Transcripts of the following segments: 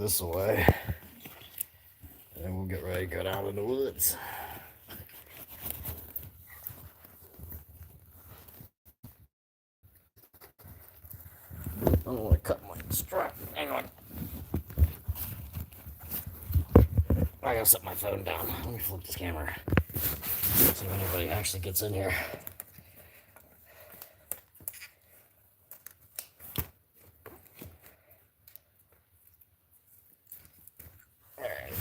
this way. And we'll get ready to go down in the woods. I don't want to cut my strap. Hang on. I gotta set my phone down. Let me flip this camera. See if anybody actually gets in here. Alright.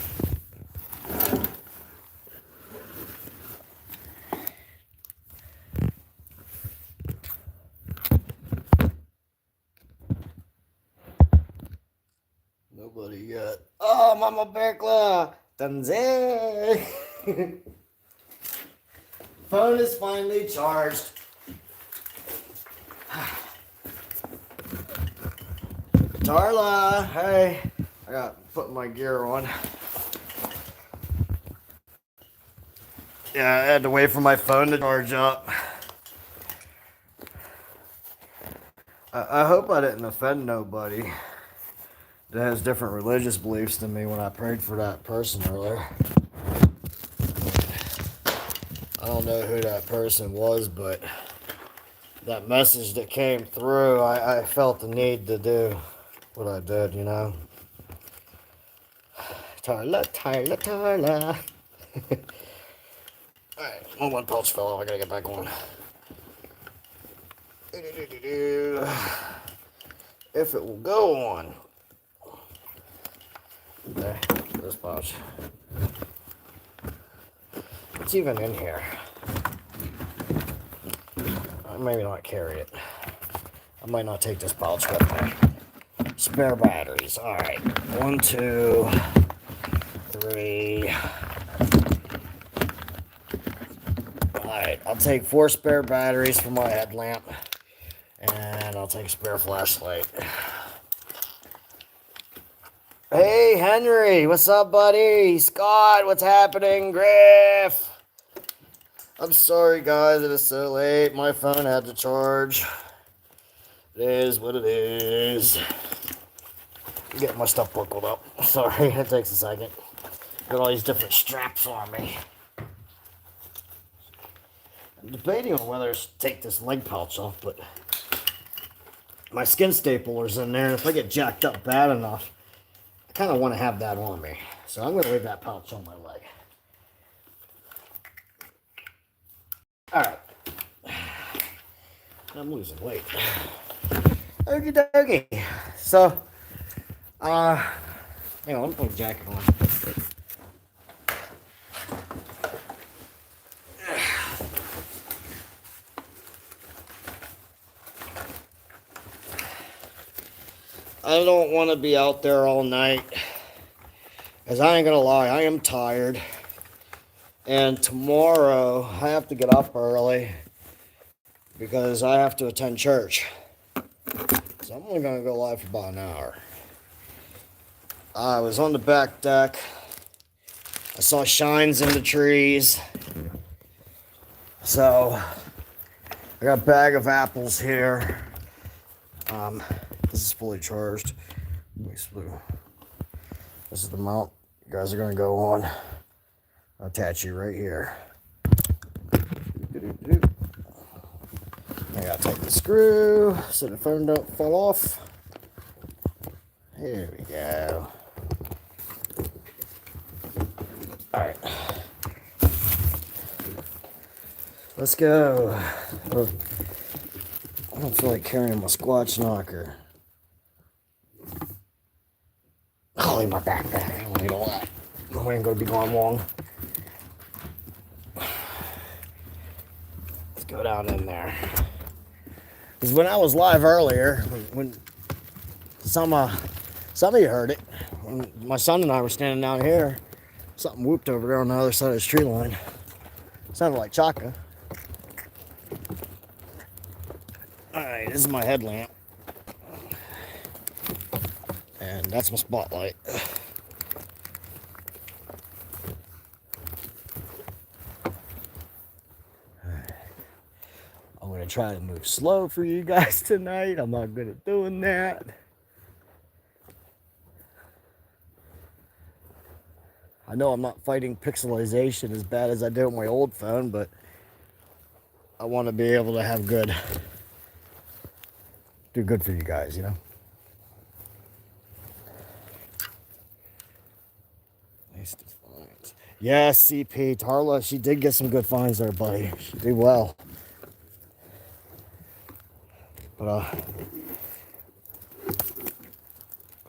Nobody yet. Oh, Mama Berkla! Tanzé! Phone is finally charged. Darla, hey. I got putting my gear on. Yeah, I had to wait for my phone to charge up. I hope I didn't offend nobody that has different religious beliefs than me when I prayed for that person earlier. I don't know who that person was, but that message that came through, I felt the need to do what I did, you know. Tarla. Alright, my one pouch fell off. I gotta get back on. If it will go on. Okay, this pouch. What's even in here? I maybe not carry it. I might not take this pouch with me. Spare batteries. Alright. 1, 2, 3. Alright, I'll take 4 spare batteries for my headlamp. And I'll take a spare flashlight. Hey, Henry, what's up, buddy? Scott, what's happening? Griff. I'm sorry, guys, it is so late. My phone had to charge. It is what it is. Get my stuff buckled up. Sorry, it takes a second. Got all these different straps on me. I'm debating on whether to take this leg pouch off, but my skin stapler's in there, and if I get jacked up bad enough, I kind of want to have that on me. So I'm going to leave that pouch on my leg. Alright. I'm losing weight. Okie dokie. So, hang on, let me put a jacket on. I don't want to be out there all night. Because I ain't going to lie, I am tired. And tomorrow, I have to get up early. Because I have to attend church. So I'm only going to go live for about an hour. I was on the back deck. I saw shines in the trees. So, I got a bag of apples here. This is fully charged. This is the mount you guys are going to go on. I'll attach you right here. I gotta tighten the screw so the phone don't fall off. Here we go. Alright. Let's go. I don't feel like carrying my squatch knocker. I'll leave my backpack. I don't need all that. I ain't gonna be gone long. Let's go down in there. Because when I was live earlier, when some of you heard it, when my son and I were standing down here, something whooped over there on the other side of this tree line. It sounded like Chaka. Alright, this is my headlamp. And that's my spotlight. I'm going to try to move slow for you guys tonight. I'm not good at doing that. I know I'm not fighting pixelization as bad as I did with my old phone, but I want to be able to have do good for you guys, you know? Nice finds. Yes, CP, Tarla, she did get some good finds there, buddy. She did well. But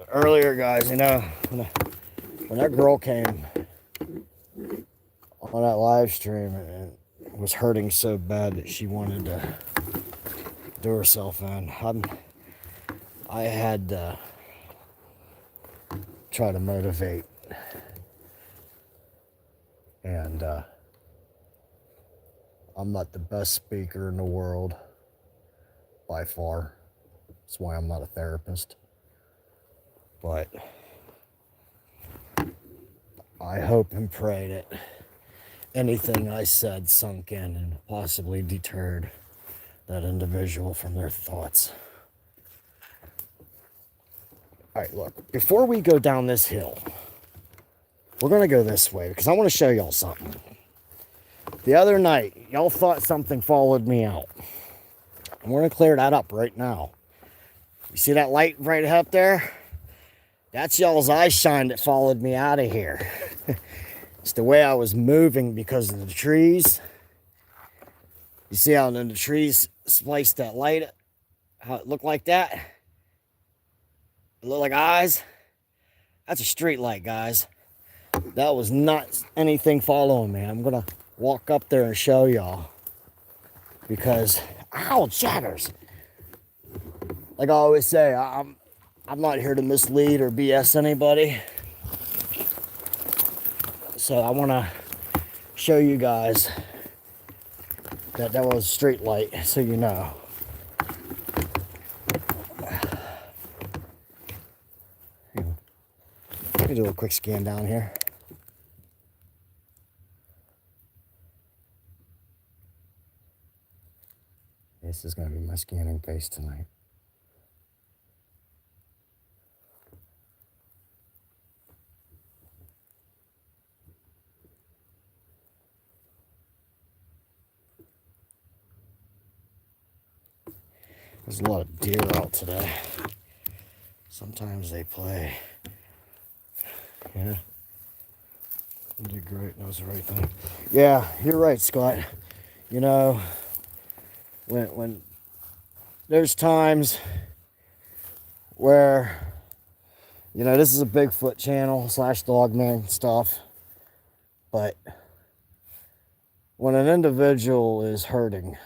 earlier, guys, you know, when that girl came on that live stream and was hurting so bad that she wanted to do herself in, I had to try to motivate. And I'm not the best speaker in the world by far. That's why I'm not a therapist. But I hope and pray that anything I said sunk in and possibly deterred that individual from their thoughts. All right, look, before we go down this hill, we're going to go this way because I want to show y'all something. The other night, y'all thought something followed me out. And we're going to clear that up right now. You see that light right up there? That's y'all's eye shine that followed me out of here. It's the way I was moving because of the trees. You see how the trees spliced that light? How it looked like that? It looked like eyes? That's a street light, guys. That was not anything following me. I'm going to walk up there and show y'all. Because, ow, jaggers. Like I always say, I'm not here to mislead or BS anybody. So I want to show you guys that was a street light, so you know. Let me do a quick scan down here. This is going to be my scanning face tonight. There's a lot of deer out today. Sometimes they play. Yeah. You did great. That was the right thing. Yeah, you're right, Scott. You know, when there's times where, you know, this is a Bigfoot channel / Dogman stuff, but when an individual is hurting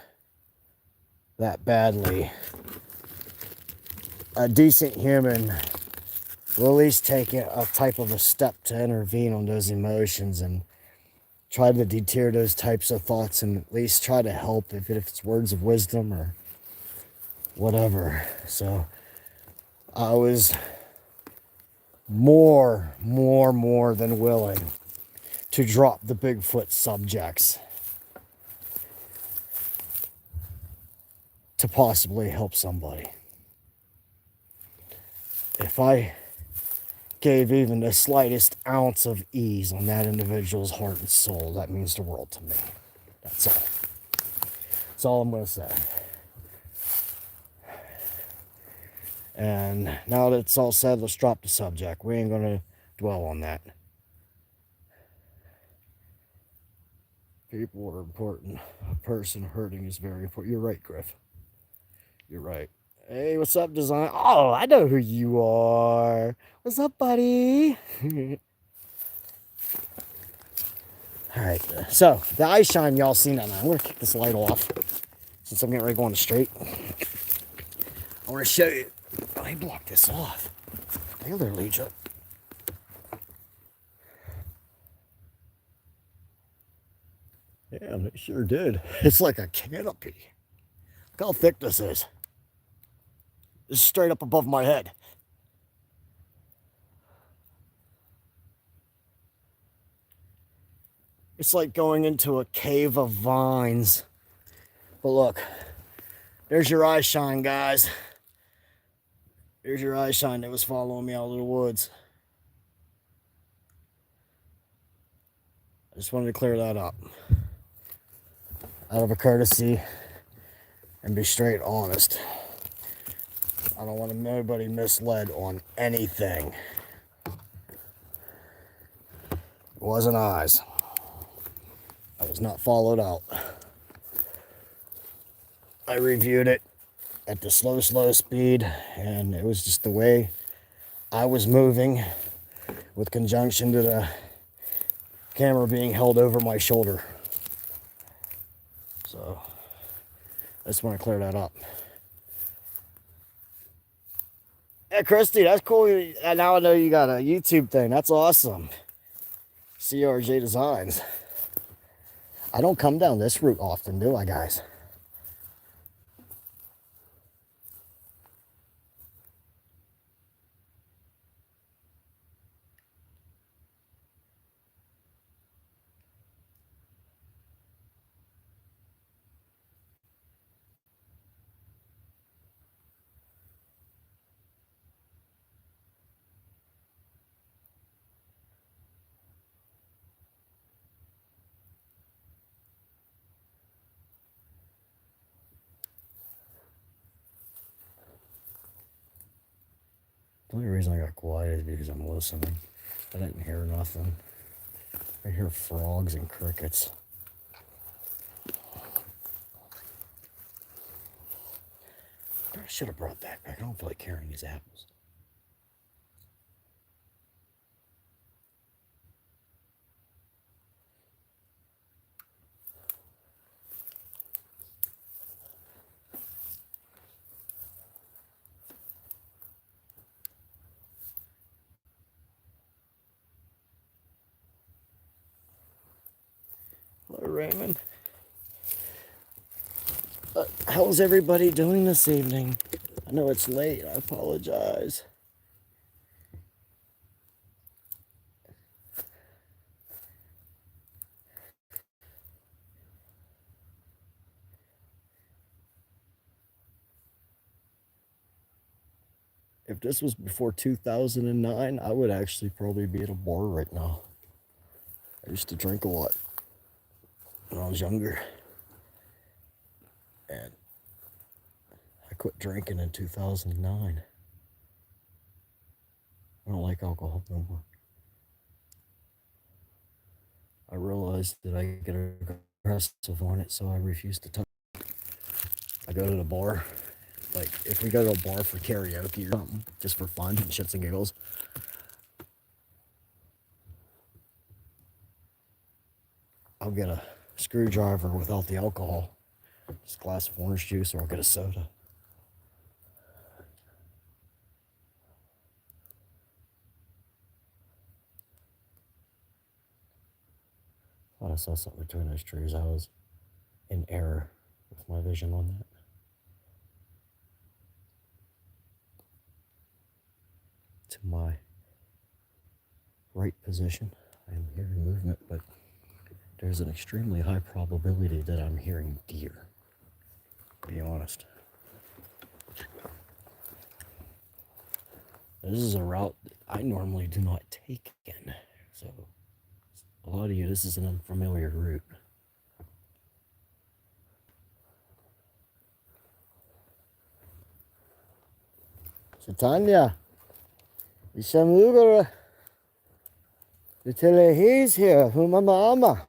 that badly, a decent human will at least take a type of a step to intervene on those emotions and try to deter those types of thoughts and at least try to help, if it's words of wisdom or whatever. So I was more than willing to drop the Bigfoot subjects to possibly help somebody. If I gave even the slightest ounce of ease on that individual's heart and soul, that means the world to me. That's all. That's all I'm going to say. And now that it's all said, let's drop the subject. We ain't going to dwell on that. People are important. A person hurting is very important. You're right, Griff. You're right. Hey, what's up, Design? Oh, I know who you are. What's up, buddy? All right, so the eye shine y'all seen that now. I'm going to kick this light off since I'm getting ready to go on the street. I want to show you. Oh, he blocked this off. They literally just... Yeah, they sure did. It's like a canopy. Look how thick this is. This is straight up above my head. It's like going into a cave of vines. But look, there's your eye shine, guys. There's your eye shine that was following me out of the woods. I just wanted to clear that up. Out of a courtesy and be straight honest. I don't want anybody misled on anything. It wasn't eyes. I was not followed out. I reviewed it at the slow speed, and it was just the way I was moving with conjunction to the camera being held over my shoulder. So I just want to clear that up. Yeah, Christy, that's cool. Now I know you got a YouTube thing. That's awesome. CRJ Designs. I don't come down this route often, do I, guys? The only reason I got quiet is because I'm listening. I didn't hear nothing. I hear frogs and crickets. I should have brought that back. I don't feel like carrying these apples. Hello, Raymond. How's everybody doing this evening? I know it's late. I apologize. If this was before 2009, I would actually probably be at a bar right now. I used to drink a lot when I was younger. And I quit drinking in 2009. I don't like alcohol no more. I realized that I get aggressive on it, so I refuse to touch. I go to the bar. Like, if we go to a bar for karaoke or something, just for fun and shits and giggles, I'll get a screwdriver without the alcohol, just a glass of orange juice, or I'll get a soda. Thought I saw something between those trees. I was in error with my vision on that. To my right position, I am hearing movement, but there's an extremely high probability that I'm hearing deer, to be honest. This is a route that I normally do not take in, so a lot of you, this is an unfamiliar route. Satanya, Ishamugara, the Telehe's here, Humama.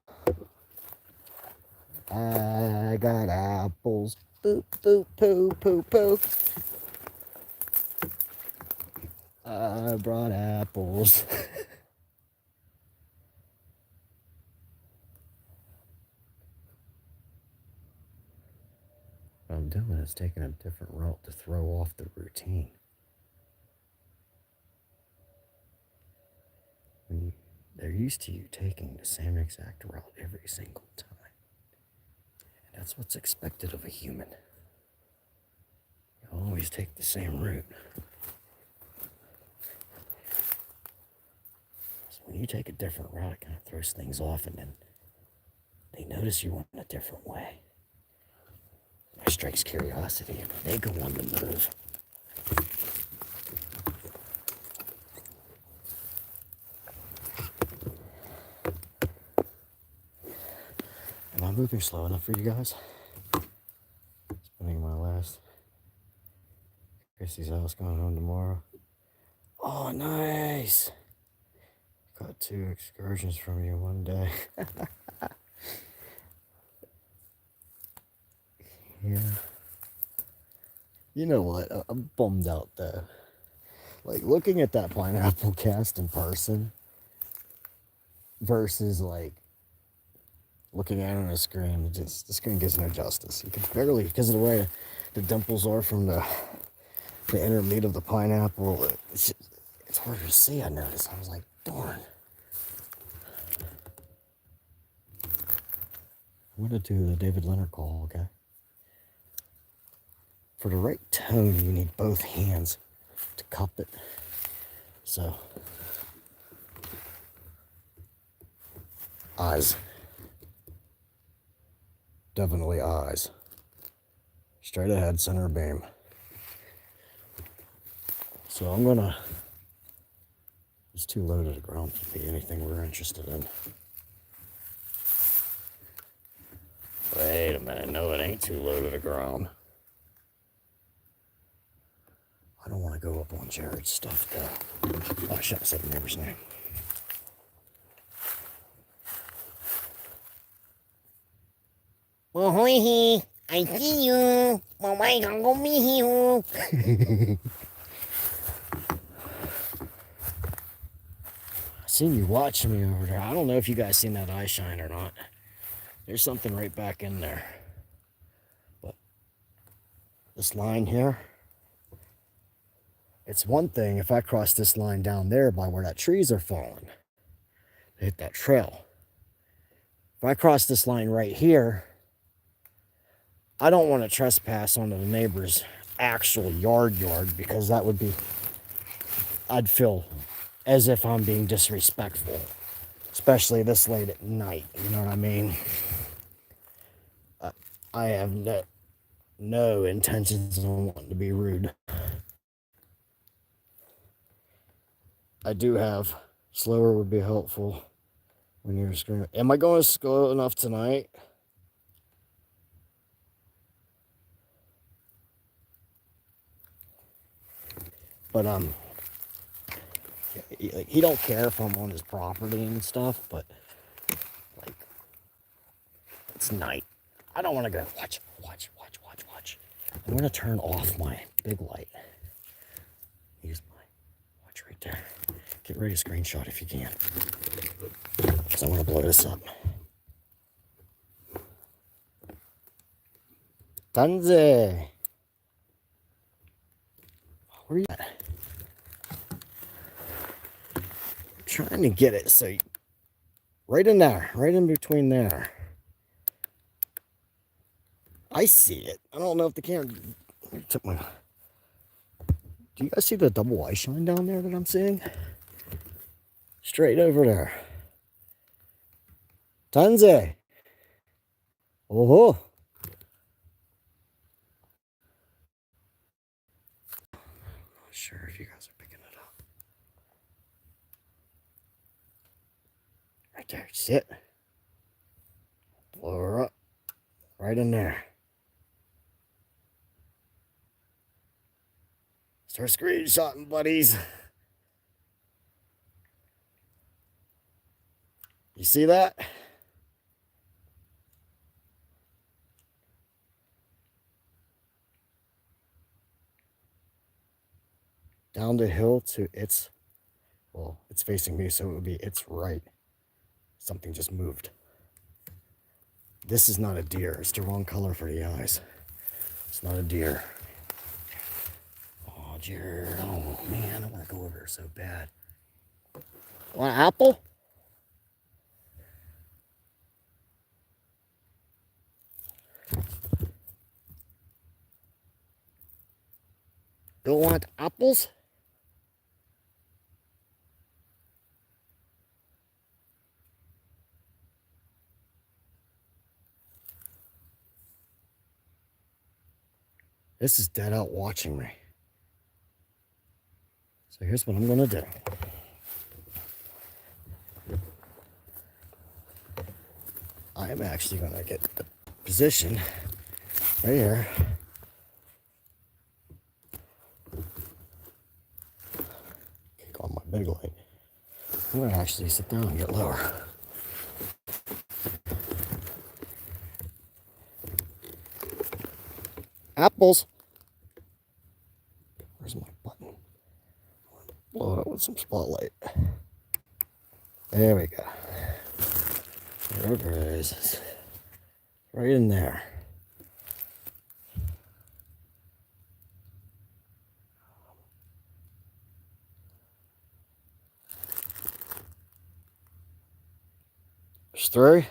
I got apples, boop, boop, poo, poo, poo. I brought apples. What I'm doing is taking a different route to throw off the routine. They're used to you taking the same exact route every single time. And that's what's expected of a human. You always take the same route. So when you take a different route, it kind of throws things off, and then they notice you went a different way. That strikes curiosity, and they go on the move. moving slow enough for you guys? Spending my last Chrissy's house, going home tomorrow. Oh, nice. Got 2 excursions from you one day. Yeah. You know what? I'm bummed out though. Like looking at that pineapple cast in person versus like looking at it on a screen, the screen gives no justice. You can barely, because of the way the dimples are from the inner meat of the pineapple, it's harder to see. I noticed. I was like, darn. I'm gonna do the David Leonard call, okay? For the right tone, you need both hands to cup it. So, eyes. Definitely eyes. Straight ahead, center beam. So I'm gonna, it's too low to the ground to be anything we're interested in. Wait a minute, no, it ain't too low to the ground. I don't want to go up on Jared's stuff though. Oh, I shouldn't have said the neighbor's name. Oh, hoi, I see you. Mama, go me you. I seen you watching me over there. I don't know if you guys seen that eye shine or not. There's something right back in there. But this line here, it's one thing if I cross this line down there by where that trees are falling, hit that trail. If I cross this line right here, I don't want to trespass onto the neighbor's actual yard because that would be, I'd feel as if I'm being disrespectful, especially this late at night, you know what I mean? I have no intentions on wanting to be rude. I do have, slower would be helpful when you're screaming. Am I going slow enough tonight? But he don't care if I'm on his property and stuff, but like it's night. I don't want to go watch. I'm gonna turn off my big light. Use my watch right there. Get ready to screenshot if you can, because I want to blow this up. Tanze, where are you at? Trying to get it so right in there, right in between there. I see it. I don't know if the camera took my. Do you guys see the double eye shine down there that I'm seeing? Straight over there. Tanze. Oh. Not sure if you guys are picking it up. Right there. Sit. Blow her up. Right in there. Start screenshotting, buddies. You see that? Down the hill to its, well, it's facing me, so it would be its right. Something just moved. This is not a deer. It's the wrong color for the eyes. It's not a deer. Oh, Jared. Oh, man. I want to go over there so bad. Want an apple? Don't want apples? This is dead out watching me. So here's what I'm going to do. I'm actually going to get the position right here. Kick on my big light. I'm going to actually sit down and get lower. Apples. Where's my button? Blow it up with some spotlight. There we go. There it is. Right in there. There's three.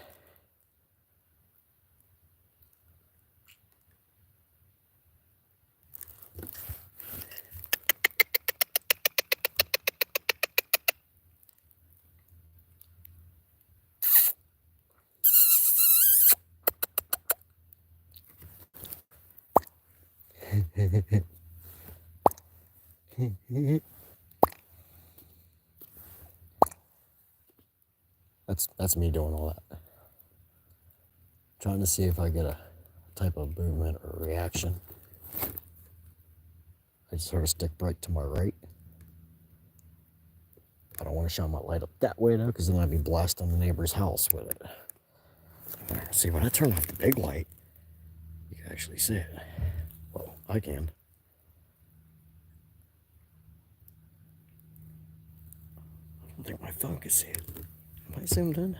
That's me doing all that. Trying to see if I get a type of movement or reaction. I sort of stick right to my right. I don't want to shine my light up that way though, because then I'd be blasting the neighbor's house with it. See, when I turn off the big light, you can actually see it. Well, I can. I don't think my phone can see it. Am I zoomed in?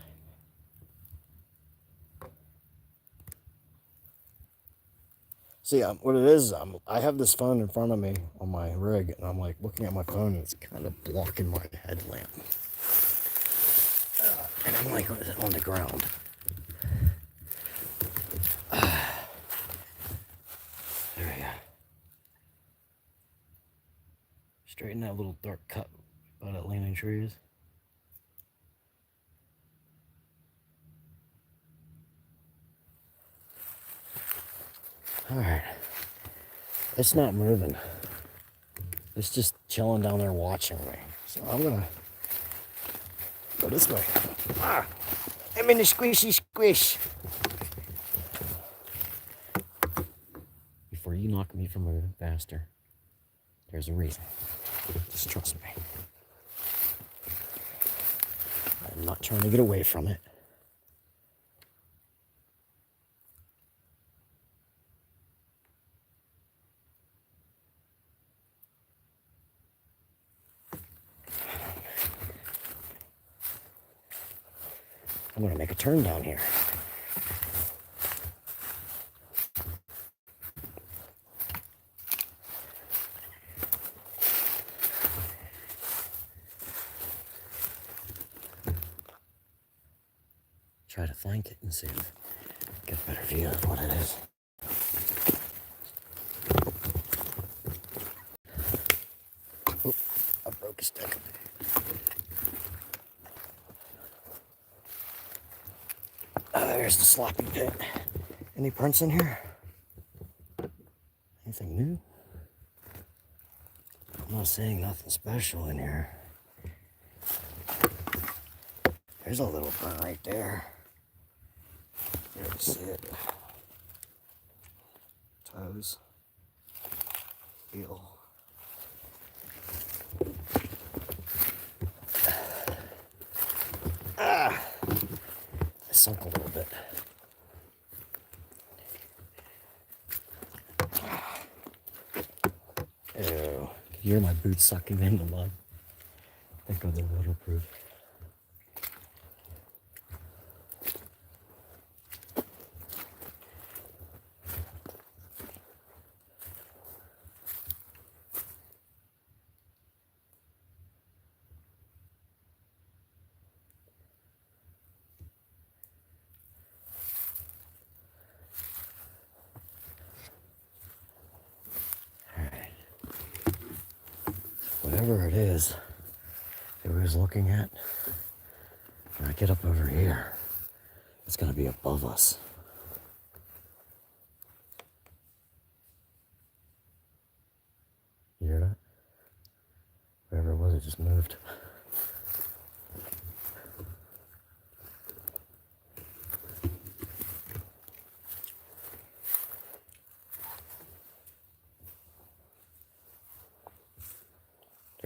See, what it is, I have this phone in front of me on my rig, and I'm like looking at my phone, and it's kind of blocking my headlamp. And I'm like on the ground. There we go. Straighten that little dark cut by that leaning tree is. Alright. It's not moving. It's just chilling down there watching me. So I'm gonna go this way. Ah! I'm in a squishy squish. Before you knock me from moving faster, there's a reason. Just trust me. I'm not trying to get away from it. I'm going to make a turn down here. Try to flank it and see if I get a better view of what it is. Oh, I broke a stick. There's the sloppy pit. Any prints in here? Anything new? I'm not seeing nothing special in here. There's a little print right there. You can see it. Toes. Heel. Ah! I sunk a little bit. Ew. Can you hear my boots sucking in the mud? Thank God they're waterproof. Whatever it is that we was looking at, when I get up over here, it's going to be above us. You hear that? Whatever it was, it just moved.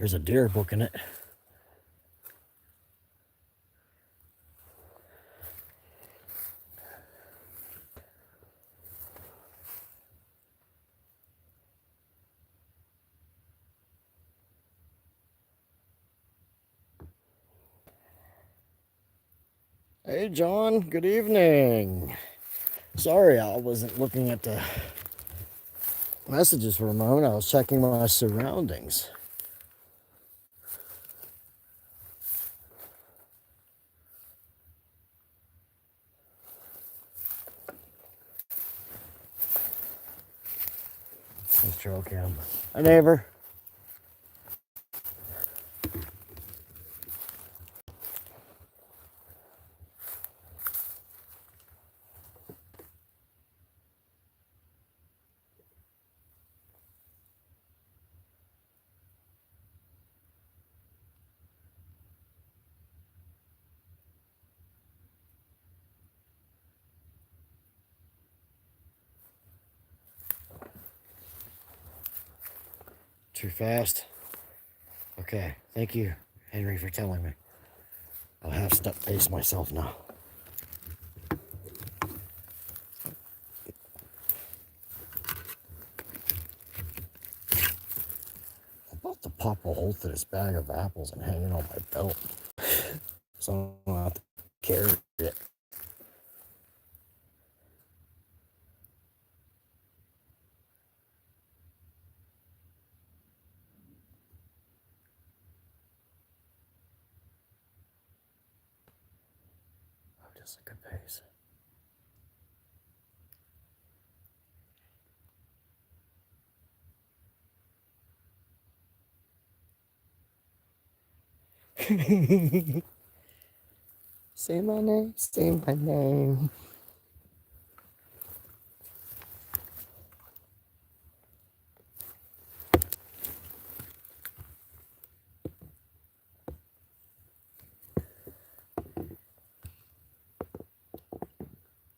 There's a deer booking it. Hey, John, good evening. Sorry, I wasn't looking at the messages for a moment. I was checking my surroundings. Let's trail cam. Hi, neighbor. Too fast? Okay, thank you, Henry, for telling me. I'll have to pace myself now. I'm about to pop a hole through this bag of apples and hang it on my belt. So I don't have to carry it. Oh, just a good pace. Say my name, say my name.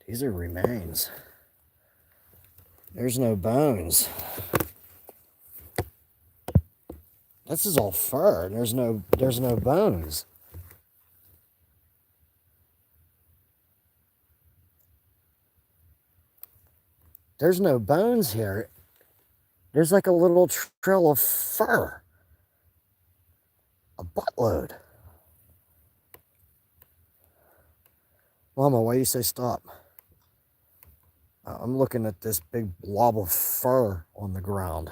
These are remains. There's no bones. This is all fur. There's no bones. There's no bones here. There's like a little trail of fur. A buttload. Mama, why do you say stop? I'm looking at this big blob of fur on the ground.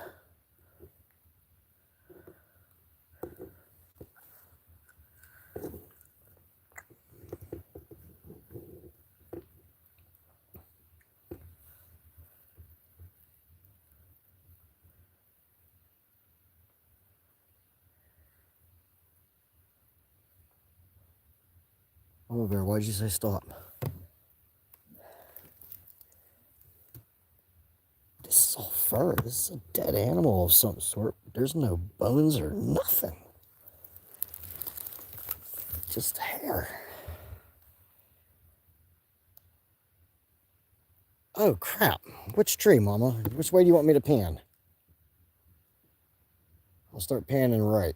Mama Bear, why did you say stop? This is all fur. This is a dead animal of some sort. There's no bones or nothing. Just hair. Oh, crap. Which tree, Mama? Which way do you want me to pan? I'll start panning right.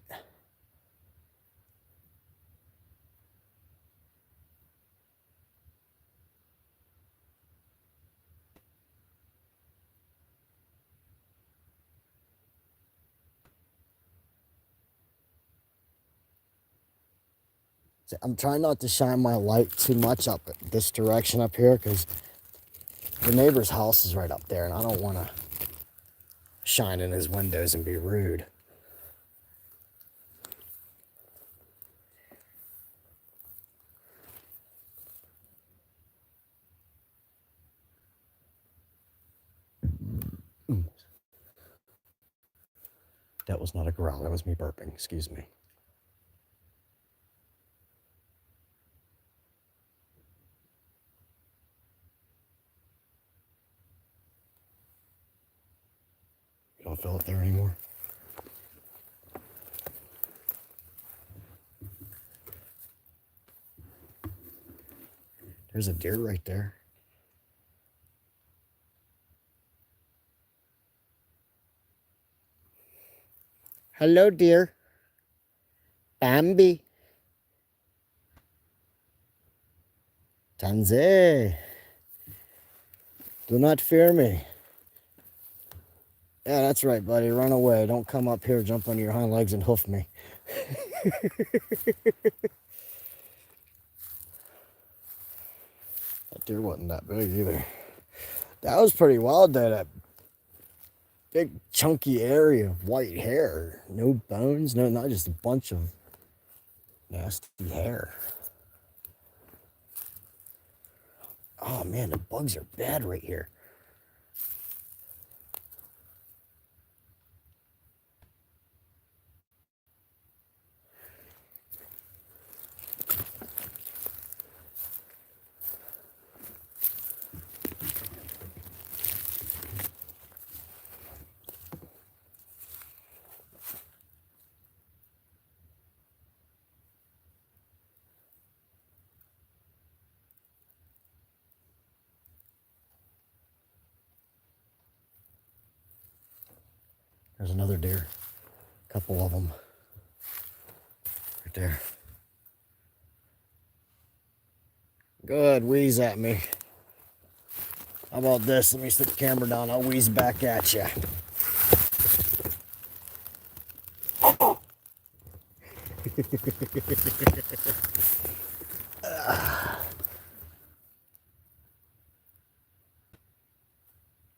I'm trying not to shine my light too much up this direction up here because the neighbor's house is right up there and I don't want to shine in his windows and be rude. That was not a growl. That was me burping. Excuse me. You don't feel it there anymore? There's a deer right there. Hello, deer. Bambi. Tanze. Do not fear me. Yeah, that's right, buddy. Run away. Don't come up here, jump on your hind legs, and hoof me. That deer wasn't that big either. That was pretty wild, though. That big, chunky area of white hair. No bones. No, not just a bunch of nasty hair. Oh, man, the bugs are bad right here. There's another deer. A couple of them. Right there. Good. Wheeze at me. How about this? Let me set the camera down. I'll wheeze back at you.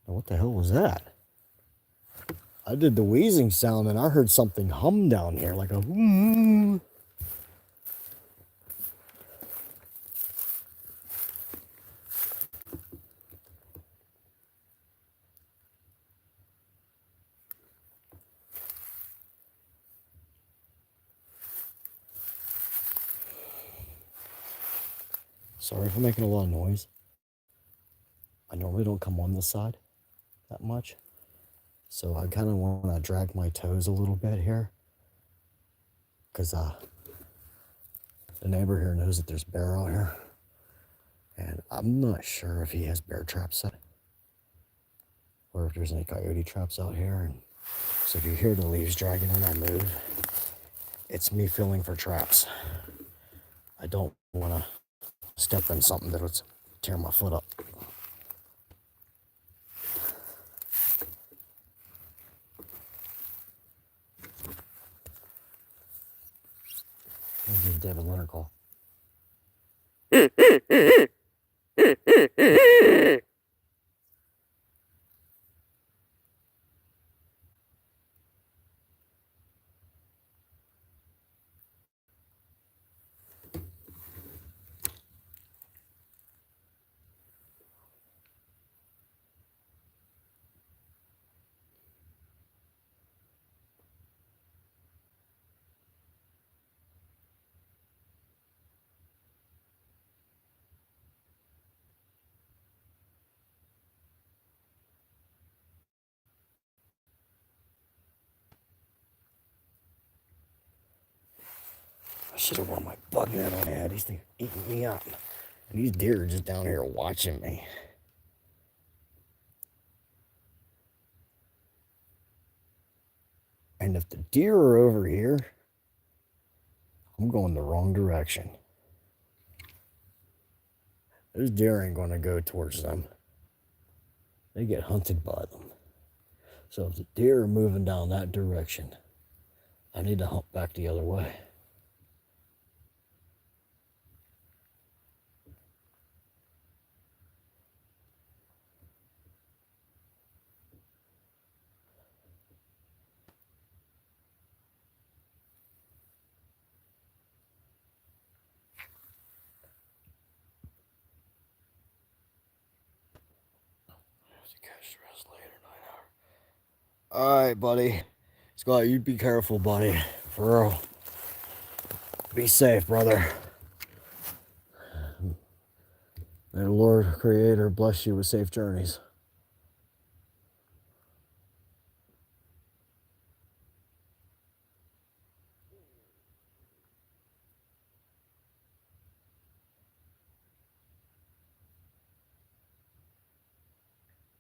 What the hell was that? I did the wheezing sound and I heard something hum down here like a whoo. Sorry for making a lot of noise. I normally don't come on this side that much. So I kind of want to drag my toes a little bit here. Because the neighbor here knows that there's bear out here. And I'm not sure if he has bear traps set. Or if there's any coyote traps out here. And so if you hear the leaves dragging when I move, it's me feeling for traps. I don't want to step in something that would tear my foot up. I'll give David Leonard a call. I should have worn my bug net on my head. These things are eating me up. And these deer are just down here watching me. And if the deer are over here, I'm going the wrong direction. Those deer ain't going to go towards them. They get hunted by them. So if the deer are moving down that direction, I need to hump back the other way. Catch the rest later, 9 hour. All right, buddy. Scott, you be careful, buddy. For real. Be safe, brother. May the Lord Creator bless you with safe journeys.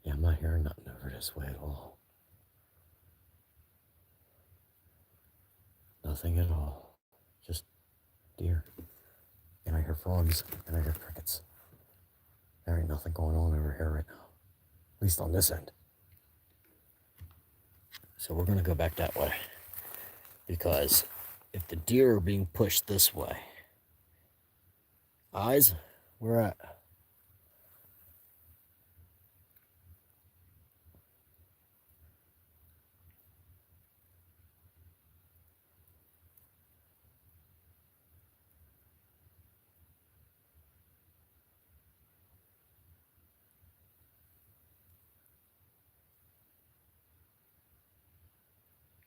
Yeah, I'm not hearing nothing over this way at all. Nothing at all. just deer. And I hear frogs, and I hear crickets. There ain't nothing going on over here right now. At least on this end. So we're going to go back that way. Because if the deer are being pushed this way, eyes, where at?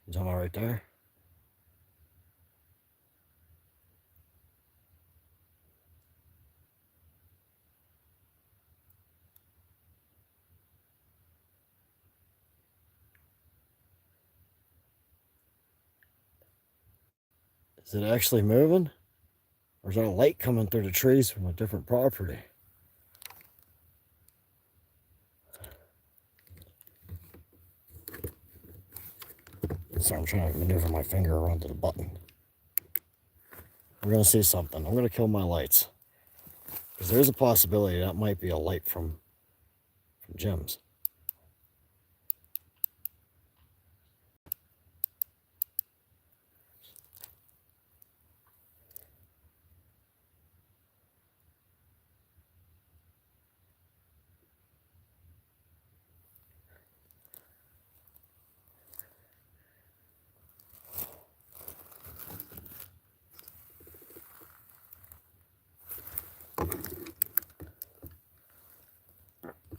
Is that right there? Is it actually moving? Or is there a light coming through the trees from a different property? So I'm trying to maneuver my finger around to the button. We're going to see something. I'm going to kill my lights. Because there's a possibility that might be a light from Jim's.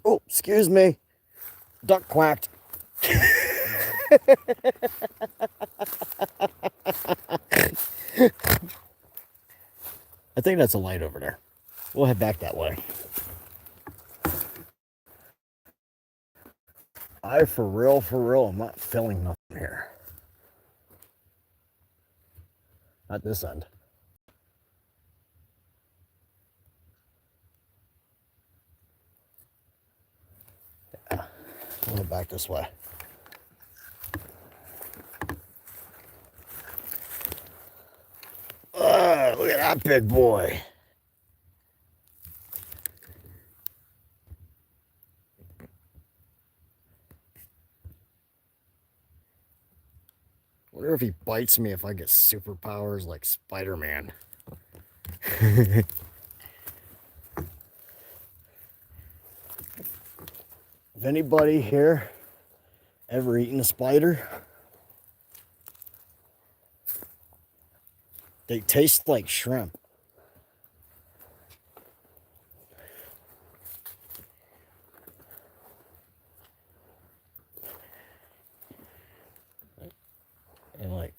Oh, excuse me. Duck quacked. I think that's a light over there. We'll head back that way. For real, I'm not feeling nothing here. Not this end. Yeah, we'll head back this way. Look at that big boy. I wonder if he bites me if I get superpowers like Spider-Man. If anybody here ever eaten a spider? They taste like shrimp. And like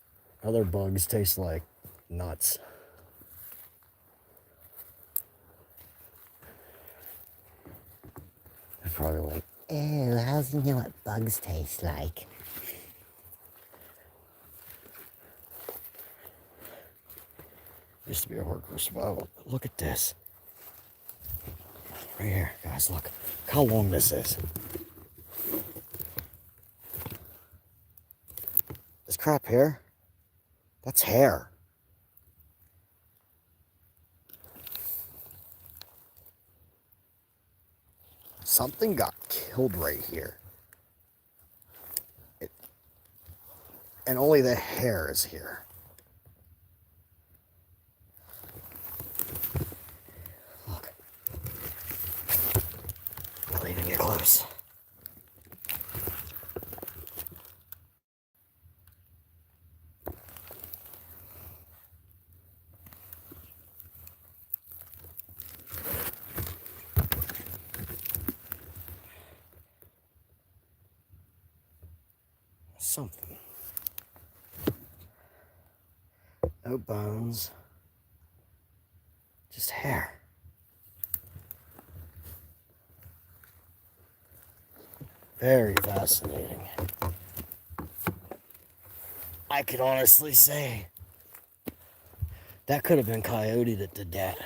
other bugs taste like nuts. They're probably like, ew, how does he know what bugs taste like? Used to be a hardcore survival. Look at this. Right here, guys, look how long this is. This crap here, that's hair. Something got killed right here. And only the hair is here. Look. I'll even get close. Something. No bones. Just hair. Very fascinating. I could honestly say that could have been Coyote that did that.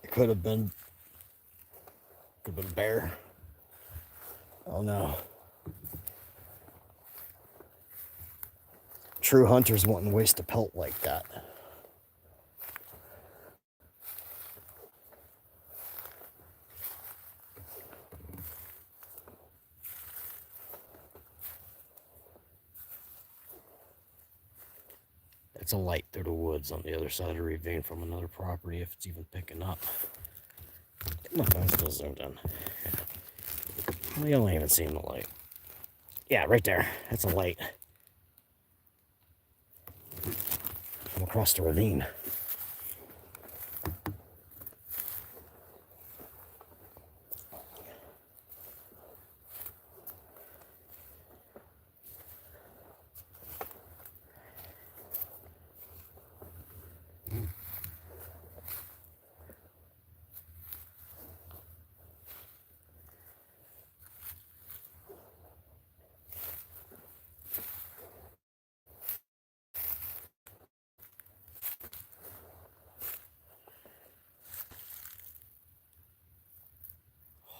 It could have been bear. Oh no. true hunters wouldn't waste a pelt like that. That's a light through the woods on the other side of the ravine from another property, if it's even picking up. My phone's still zoomed in. Well, you don't even see the light. Yeah, right there. That's a light. From across the ravine.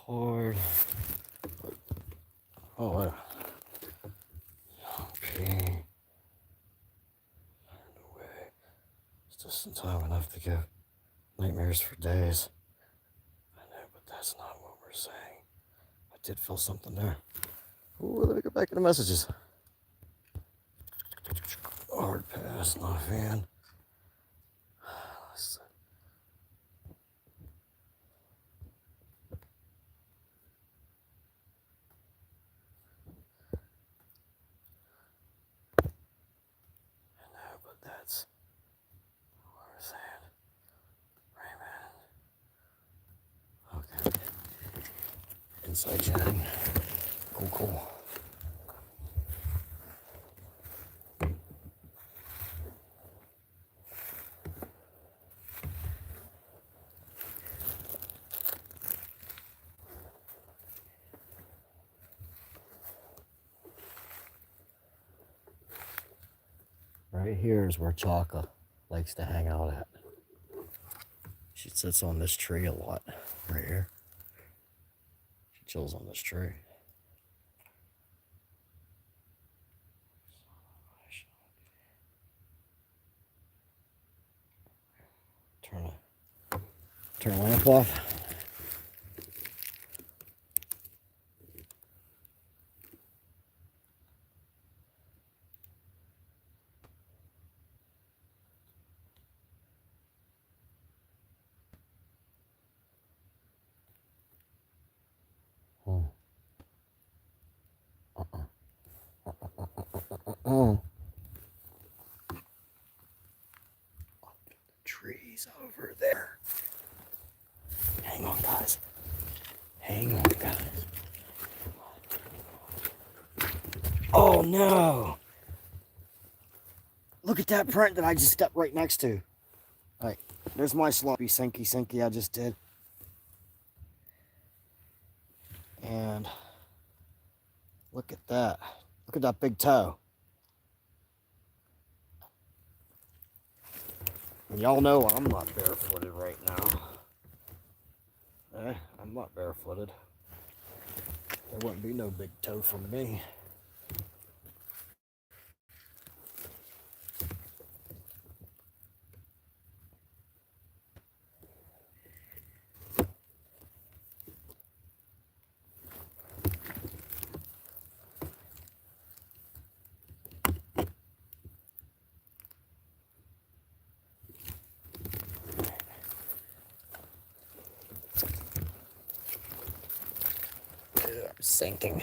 Hard. Oh, wow. Okay. No way. It's just in time enough to give nightmares for days. I know, but that's not what we're saying. I did feel something there. Ooh, let me go back to the messages. Hard pass, not a fan. But that's what we're saying. Right, man. Okay. Inside chatting. Cool. Right here is where Chaka likes to hang out at. She sits on this tree a lot, right here. She chills on this tree. Turn the lamp off. Trees over there. Hang on, guys. Hang on, guys. Oh no! Look at that print that I just stepped right next to. Alright, there's my sloppy sinky I just did. And look at that. Look at that big toe. And y'all know I'm not barefooted right now. I'm not barefooted. There wouldn't be no big toe for me. Sinking.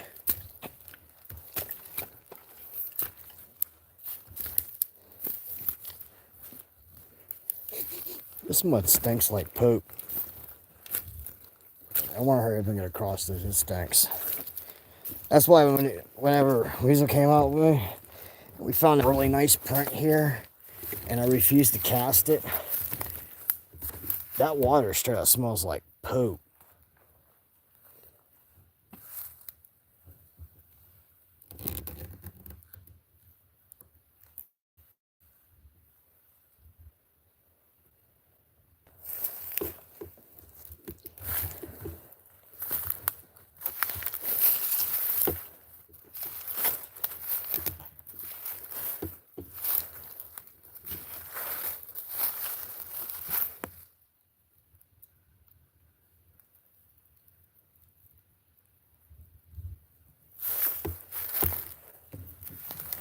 This mud stinks like poop. I want to hurry up and get across this. It stinks. That's why whenever Weasel came out with me, we found a really nice print here, and I refused to cast it. That water straight up smells like poop.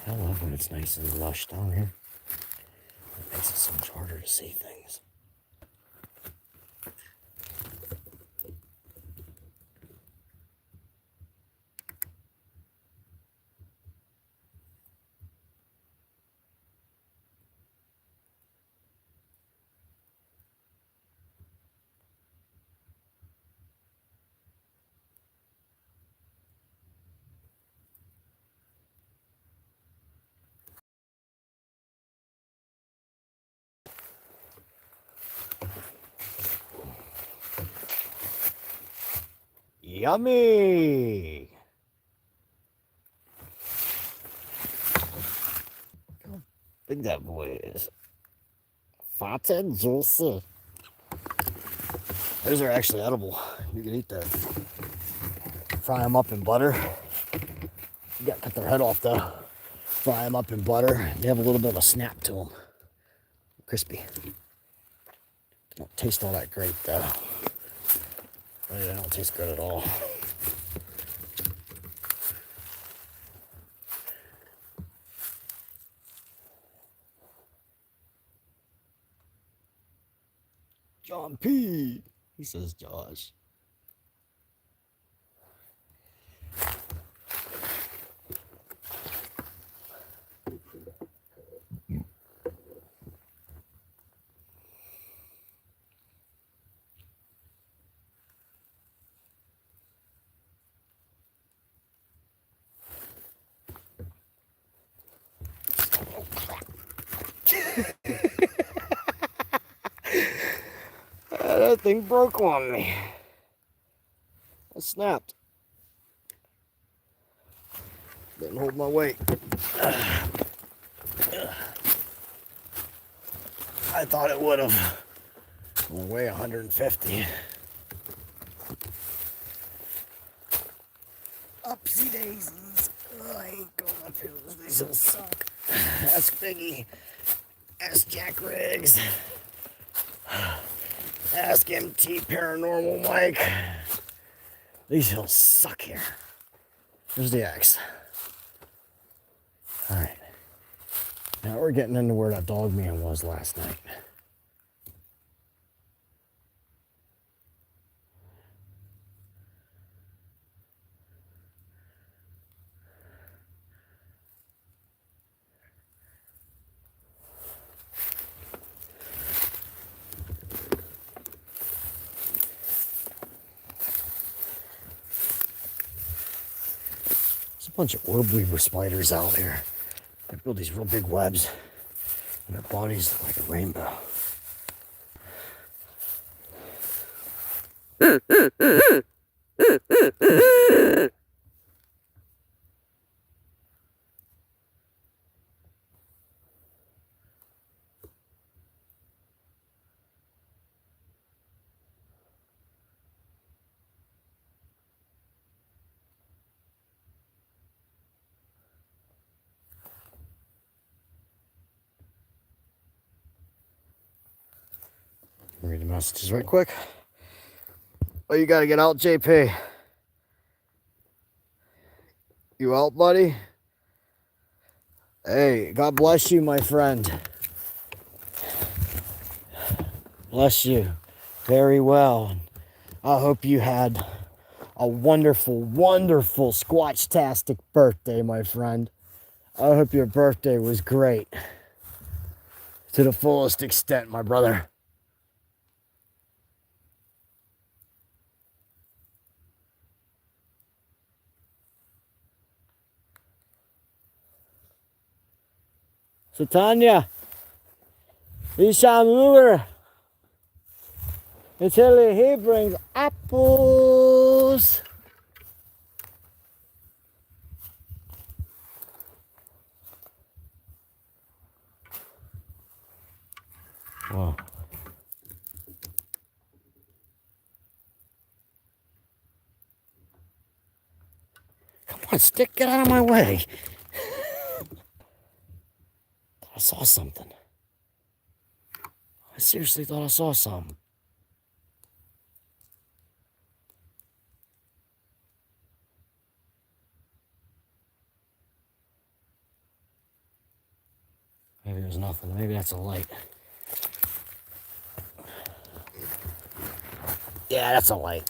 I love when it's nice and lush down here. It makes it so much harder to see things. Yummy! How big that boy is. Fat and juicy. Those are actually edible. You can eat those. Fry them up in butter. You gotta cut their head off though. Fry them up in butter. They have a little bit of a snap to them. Crispy. They don't taste all that great though. They don't taste good at all. John P. He says Josh. That thing broke on me. It snapped. Didn't hold my weight. I thought it would have. I weigh 150. Upsy daisies. Oh, I ain't going up here. These will suck. Ask Biggie. Ask Jack Riggs. Ask MT Paranormal Mike. These hills suck here. There's the X. Alright. Now we're getting into where that dog man was last night. Bunch of orb weaver spiders out here. They build these real big webs, and their bodies look like a rainbow. Read the messages right quick. Oh, you gotta get out, JP. You out, buddy? Hey, God bless you, my friend. Bless you very well. I hope you had a wonderful, wonderful Squatch-tastic birthday, my friend. I hope your birthday was great. To the fullest extent, my brother. So Tanya, Ishamur, until he brings apples. Wow. Come on, stick, get out of my way. I saw something. I seriously thought I saw something. Maybe there's nothing. Maybe that's a light. Yeah, that's a light.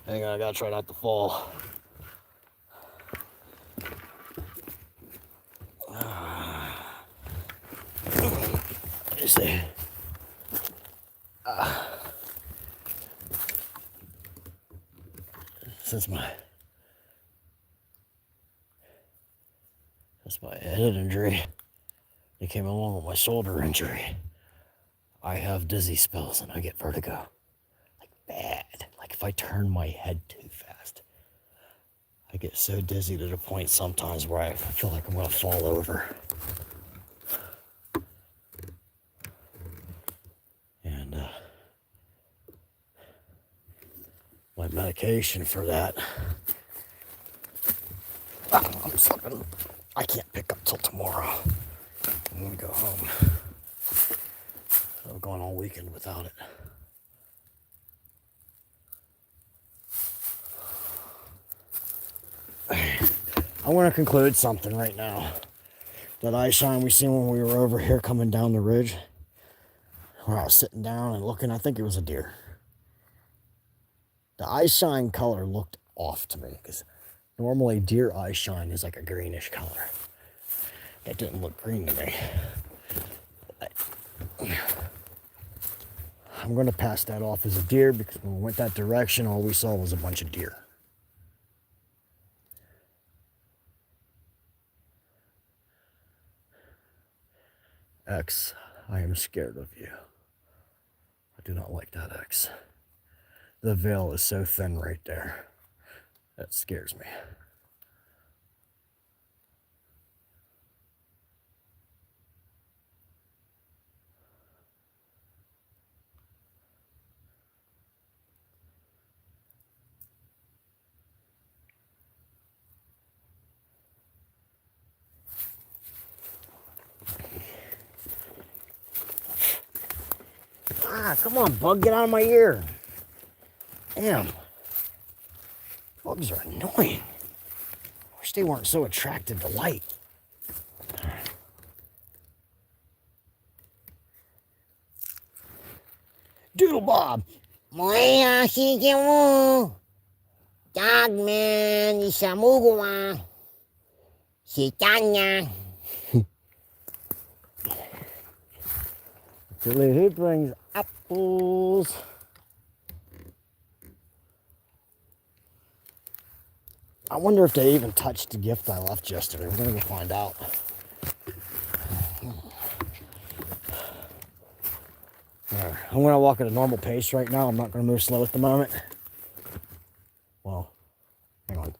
Hang on, I gotta try not to fall. Let me see. Since my head injury, it came along with my shoulder injury. I have dizzy spells and I get vertigo. Like bad. Like if I turn my head too fast, I get so dizzy to the point sometimes where I feel like I'm gonna fall over. And my medication for that, I'm slipping. I can't pick up till tomorrow. I'm gonna go home. I'm going all weekend without it. I want to conclude something right now. That eye shine we seen when we were over here coming down the ridge, where I was sitting down and looking, I think it was a deer. The eye shine color looked off to me, because normally deer eye shine is like a greenish color. That didn't look green to me. I'm going to pass that off as a deer, because when we went that direction, all we saw was a bunch of deer. X, I am scared of you. I do not like that X. The veil is so thin right there. That scares me. Ah, come on, bug, get out of my ear. Damn. Bugs are annoying. Wish they weren't so attracted to light. Doodle Bob. Moya sige mo. Dogman, isa mugwa. Si Tanya. He brings apples. I wonder if they even touched the gift I left yesterday. We're gonna go find out. Right, I'm gonna walk at a normal pace right now. I'm not gonna move slow at the moment. Well, hang on.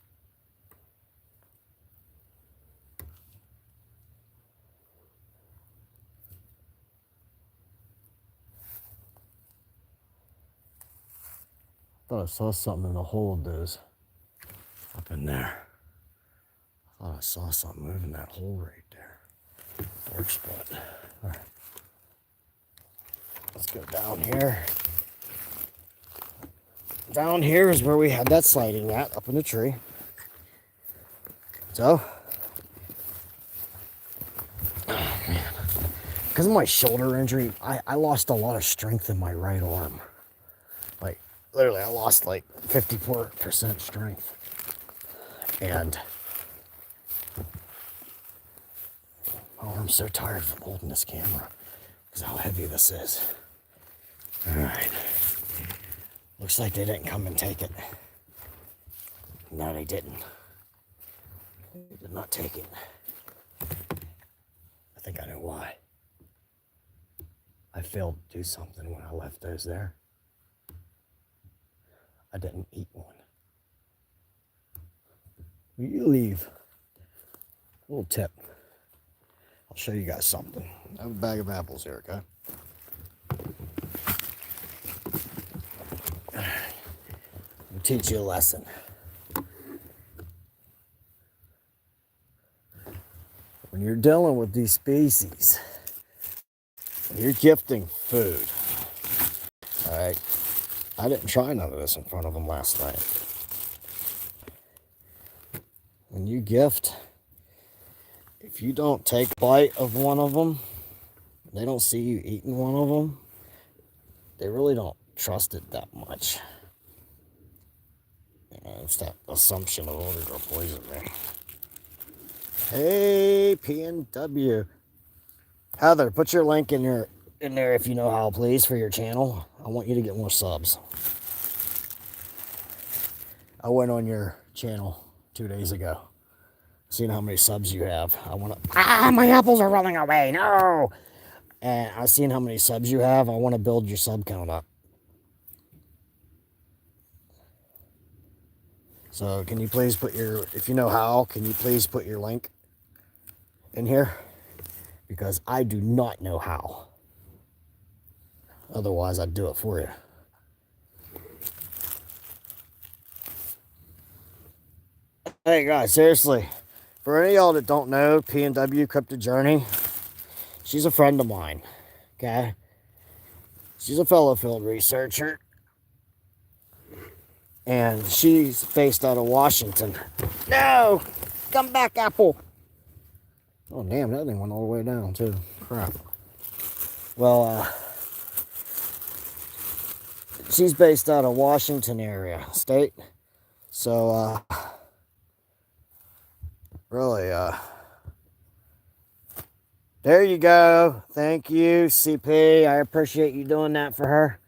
I thought I saw something in the hole of those up in there. I thought I saw something moving that hole right there. Dark spot. All right. Let's go down here. Down here is where we had that sighting at, up in the tree. So, oh man. Because of my shoulder injury, I lost a lot of strength in my right arm. Like, literally, I lost like 54% strength. And my arm's so tired from holding this camera because of how heavy this is. All right. Looks like they didn't come and take it. No, they didn't. It did not take it. I think I know why. I failed to do something when I left those there. I didn't eat one. When you leave, a little tip. I'll show you guys something. I have a bag of apples here, okay? I'll teach you a lesson. When you're dealing with these species, when you're gifting food, all right? I didn't try none of this in front of them last night. When you gift, if you don't take a bite of one of them, they don't see you eating one of them, they really don't trust it that much. It's that assumption of, oh, they're gonna poison me. Hey, PNW. Heather, put your link in there if you know how, please, for your channel. I want you to get more subs. I went on your channel 2 days ago. Seeing how many subs you have. I want to... my apples are rolling away. No! And I seen how many subs you have. I want to build your sub count up. So can you please put your... If you know how, can you please put your link in here? Because I do not know how. Otherwise, I'd do it for you. Hey guys, seriously, for any of y'all that don't know, PNW Cryptid Journey, she's a friend of mine, okay? She's a fellow field researcher, and she's based out of Washington. No! Come back, Apple! Oh, damn, that thing went all the way down, too. Crap. Well, she's based out of Washington area, state. So, really, there you go. Thank you, CP. I appreciate you doing that for her.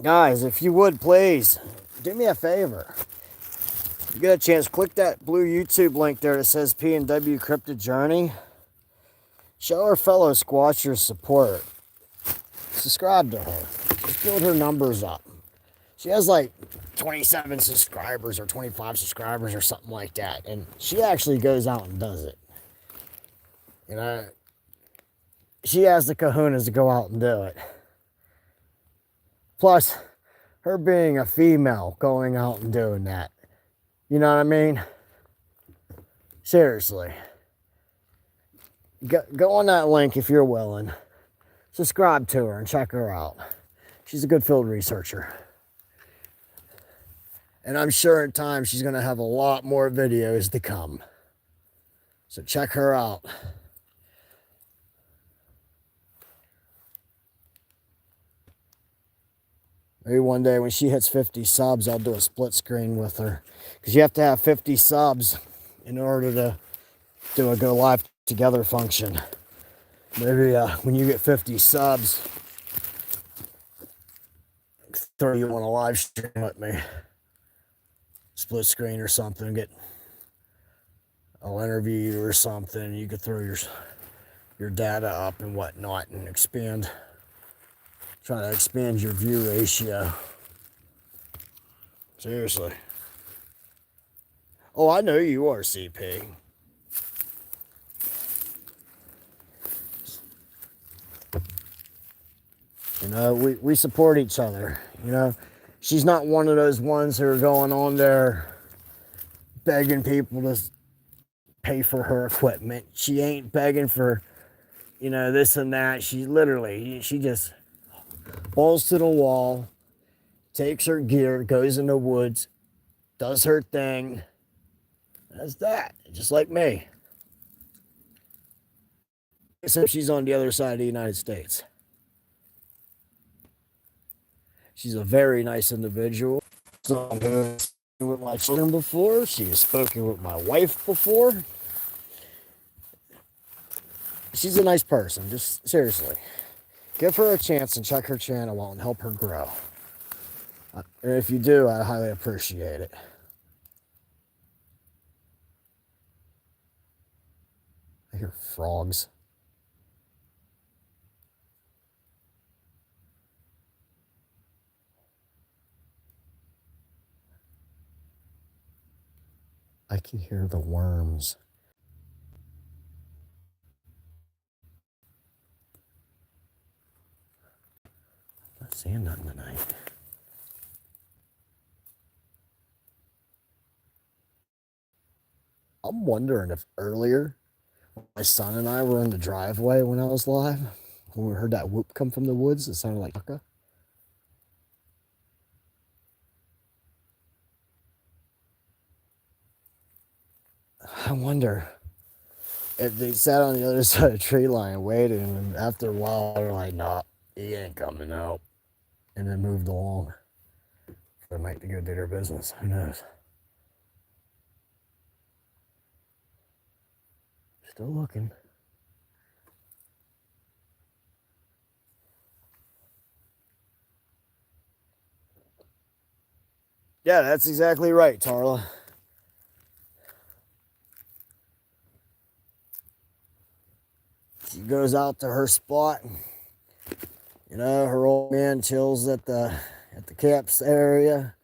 Guys, if you would, please, do me a favor. If you get a chance, click that blue YouTube link there that says PNW Cryptid Journey. Show our fellow squatchers support. Subscribe to her. Just build her numbers up. She has like 27 subscribers or 25 subscribers or something like that. And she actually goes out and does it. You know, she has the kahunas to go out and do it. Plus, her being a female going out and doing that. You know what I mean? Seriously. Go on that link if you're willing. Subscribe to her and check her out. She's a good field researcher. And I'm sure in time she's going to have a lot more videos to come. So check her out. Maybe one day when she hits 50 subs, I'll do a split screen with her. Because you have to have 50 subs in order to do a go live together function. Maybe when you get 50 subs, throw you on a live stream with me. Split screen or something. I'll interview you or something. You could throw your data up and whatnot and expand. Try to expand your view ratio. Seriously. Oh, I know you are, CP. You know, we support each other. You know, she's not one of those ones who are going on there begging people to pay for her equipment. She ain't begging for, you know, this and that. She just balls to the wall, takes her gear, goes in the woods, does her thing. That's that. Just like me. Except she's on the other side of the United States. She's a very nice individual. So I've spoken with my children before. She has spoken with my wife before. She's a nice person. Just seriously. Give her a chance and check her channel out and help her grow. And if you do, I highly appreciate it. I hear frogs. I can hear the worms. I'm not seeing nothing tonight. I'm wondering if earlier, my son and I were in the driveway when I was live, when we heard that whoop come from the woods, it sounded like Tucka. I wonder if they sat on the other side of the tree line waiting, and after a while, they're like, nah, he ain't coming out. And then moved along. They might go do their business. Who knows? Still looking. Yeah, that's exactly right, Tarla. She goes out to her spot. You know, her old man chills at the camps area,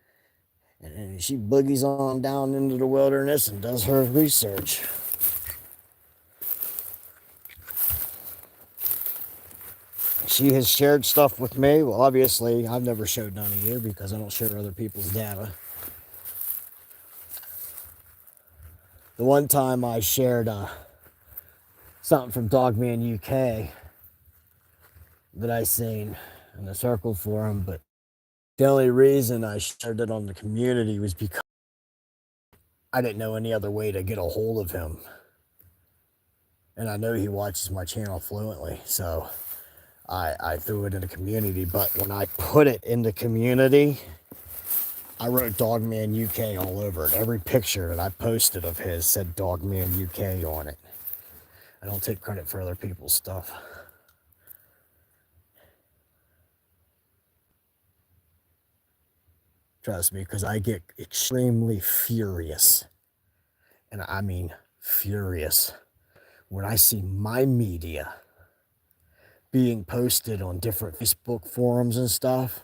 and she boogies on down into the wilderness and does her research. She has shared stuff with me. Well, obviously, I've never showed none of you because I don't share other people's data. The one time I shared something from Dogman UK that I seen in the Circle forum, but the only reason I shared it on the community was because I didn't know any other way to get a hold of him. And I know he watches my channel fluently, so I threw it in the community. But when I put it in the community, I wrote Dogman UK all over it. Every picture that I posted of his said Dogman UK on it. I don't take credit for other people's stuff. Trust me, because I get extremely furious. And I mean furious when I see my media being posted on different Facebook forums and stuff.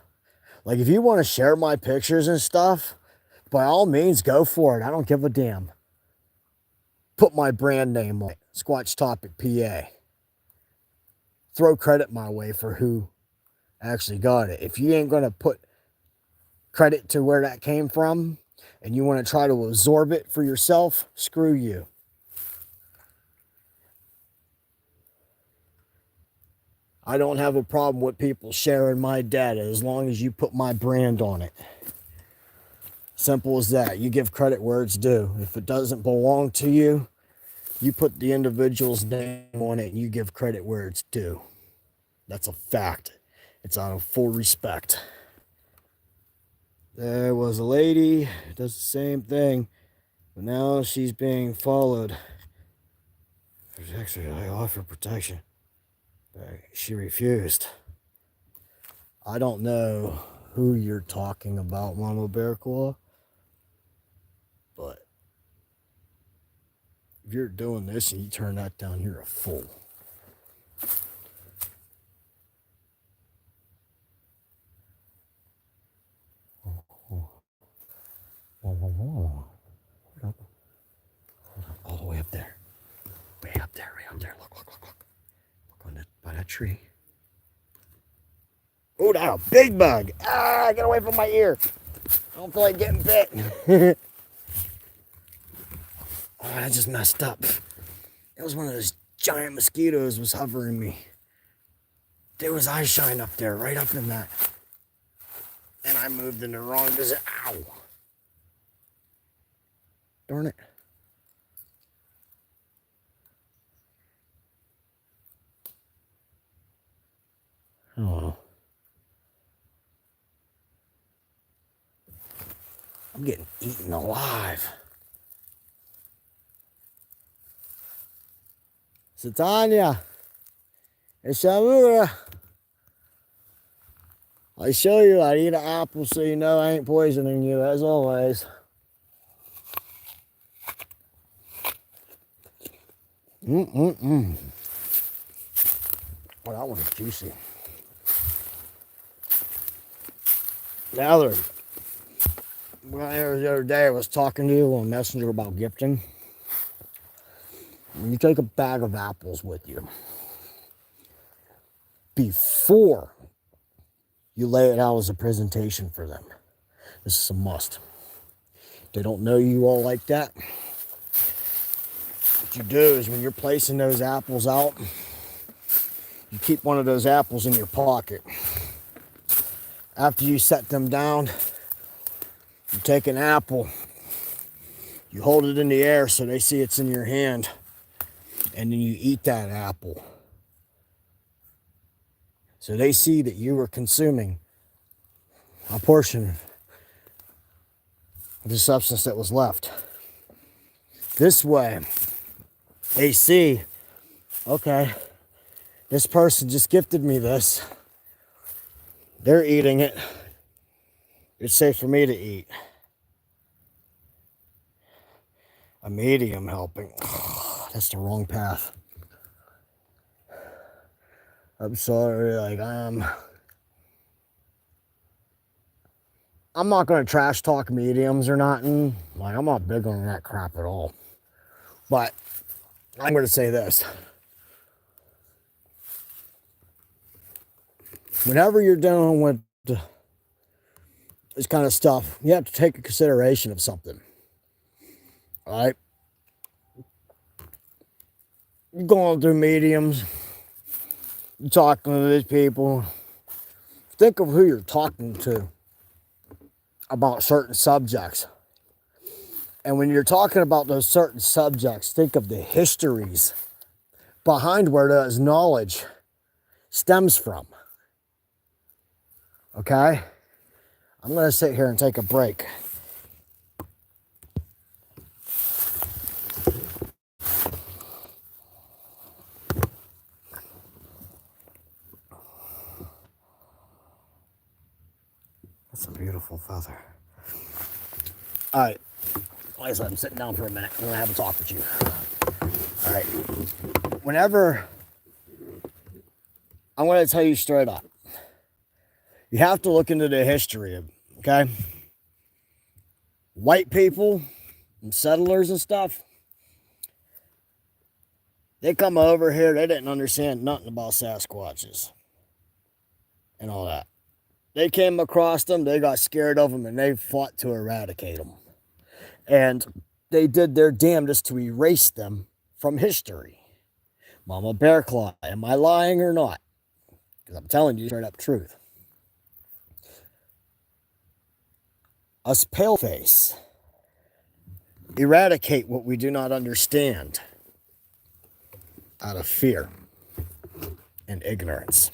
Like, if you want to share my pictures and stuff, by all means, go for it. I don't give a damn. Put my brand name on it, Squatch Topic PA. Throw credit my way for who actually got it. If you ain't going to put credit to where that came from and you want to try to absorb it for yourself, screw you. I don't have a problem with people sharing my data as long as you put my brand on it. Simple as that. You give credit where it's due. If it doesn't belong to you, you put the individual's name on it and you give credit where it's due. That's a fact. It's out of full respect. There was a lady who does the same thing, but now she's being followed. Actually, I offered protection, but she refused. I don't know who you're talking about, Mama Bear Claw, but if you're doing this and you turn that down, you're a fool. All the way up there. Way up there, way up there. Look. Look on that, by that tree. Oh, that's a big bug. Ah, get away from my ear. I don't feel like getting bit. Oh, I just messed up. It was one of those giant mosquitoes was hovering me. There was eye shine up there, right up in that. And I moved in the wrong position. Ow. Darn it. Oh. I'm getting eaten alive. Satanya. Ishamura. I show you I eat an apple so you know I ain't poisoning you, as always. Well, that one's juicy. The other day I was talking to you on Messenger about gifting. When you take a bag of apples with you, before you lay it out as a presentation for them, this is a must. They don't know you all like that. What you do is when you're placing those apples out, you keep one of those apples in your pocket. After you set them down, you take an apple, you hold it in the air so they see it's in your hand, and then you eat that apple. So they see that you were consuming a portion of the substance that was left. This way, they see, okay, this person just gifted me this. They're eating it. It's safe for me to eat. A medium helping. That's the wrong path. I'm sorry, I'm not going to trash talk mediums or nothing. I'm not big on that crap at all. But I'm going to say this. Whenever you're dealing with this kind of stuff, you have to take a consideration of something. All right? You're going through mediums, you're talking to these people. Think of who you're talking to about certain subjects. And when you're talking about those certain subjects, think of the histories behind where that knowledge stems from. Okay? I'm going to sit here and take a break. That's a beautiful feather. All right. Like I said, I'm sitting down for a minute. I'm going to have a talk with you. All right. Whenever, I'm going to tell you straight up. You have to look into the history of, okay? White people and settlers and stuff, they come over here, they didn't understand nothing about Sasquatches and all that. They came across them, they got scared of them, and they fought to eradicate them. And they did their damnedest to erase them from history. Mama Bear Claw, am I lying or not? Because I'm telling you straight up truth. Us paleface eradicate what we do not understand out of fear and ignorance.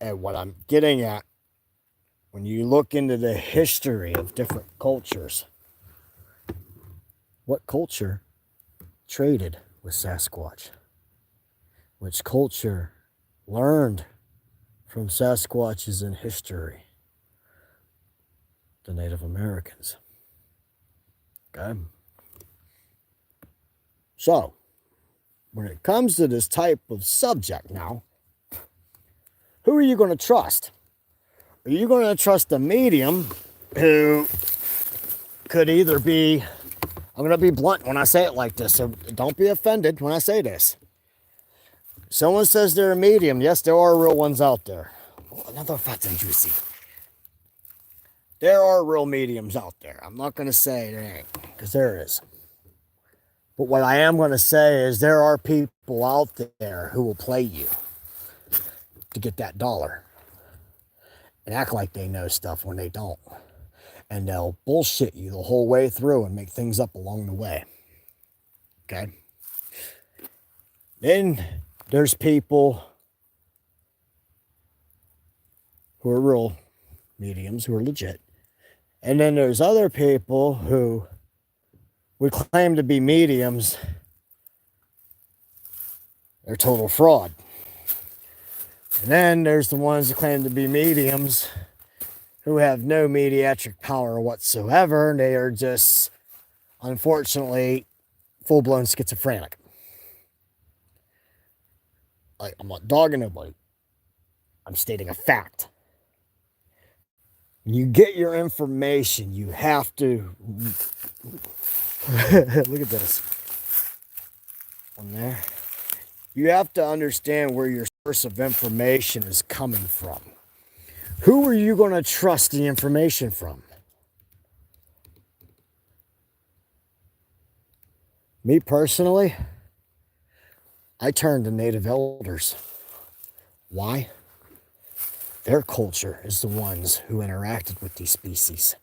And what I'm getting at, when you look into the history of different cultures, what culture traded with Sasquatch? Which culture learned from Sasquatches in history? The Native Americans. Okay? So, when it comes to this type of subject now, who are you going to trust? Are you going to trust a medium who could either be, I'm going to be blunt when I say it like this, so don't be offended when I say this. Someone says they're a medium. Yes, there are real ones out there. Oh, another fat and juicy. There are real mediums out there. I'm not going to say there ain't, because there is. But what I am going to say is there are people out there who will play you to get that dollar and act like they know stuff when they don't. And they'll bullshit you the whole way through and make things up along the way. Okay? Then there's people who are real mediums, who are legit. And then there's other people who would claim to be mediums. They're total fraud. And then there's the ones who claim to be mediums who have no mediatric power whatsoever. They are just, unfortunately, full-blown schizophrenic. I'm not dogging nobody. I'm stating a fact. When you get your information, you have to look at this on there. You have to understand where your source of information is coming from. Who are you going to trust the information from? Me personally, I turn to native elders. Why? Their culture is the ones who interacted with these species,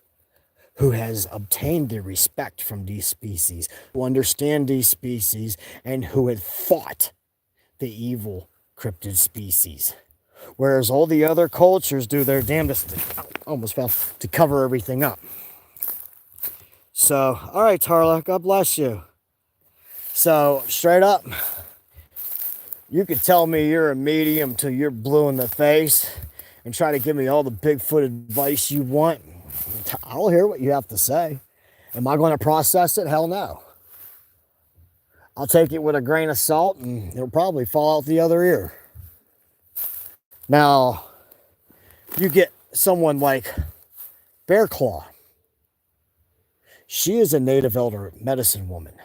who has obtained the respect from these species, who understand these species, and who had fought the evil cryptid species. Whereas all the other cultures do their damnedest to cover everything up. So, all right, Tarla, God bless you. So, straight up, you could tell me you're a medium till you're blue in the face and try to give me all the Bigfoot advice you want. I'll hear what you have to say. Am I going to process it? Hell no. I'll take it with a grain of salt and it'll probably fall out the other ear. Now, you get someone like Bear Claw. She is a native elder medicine woman.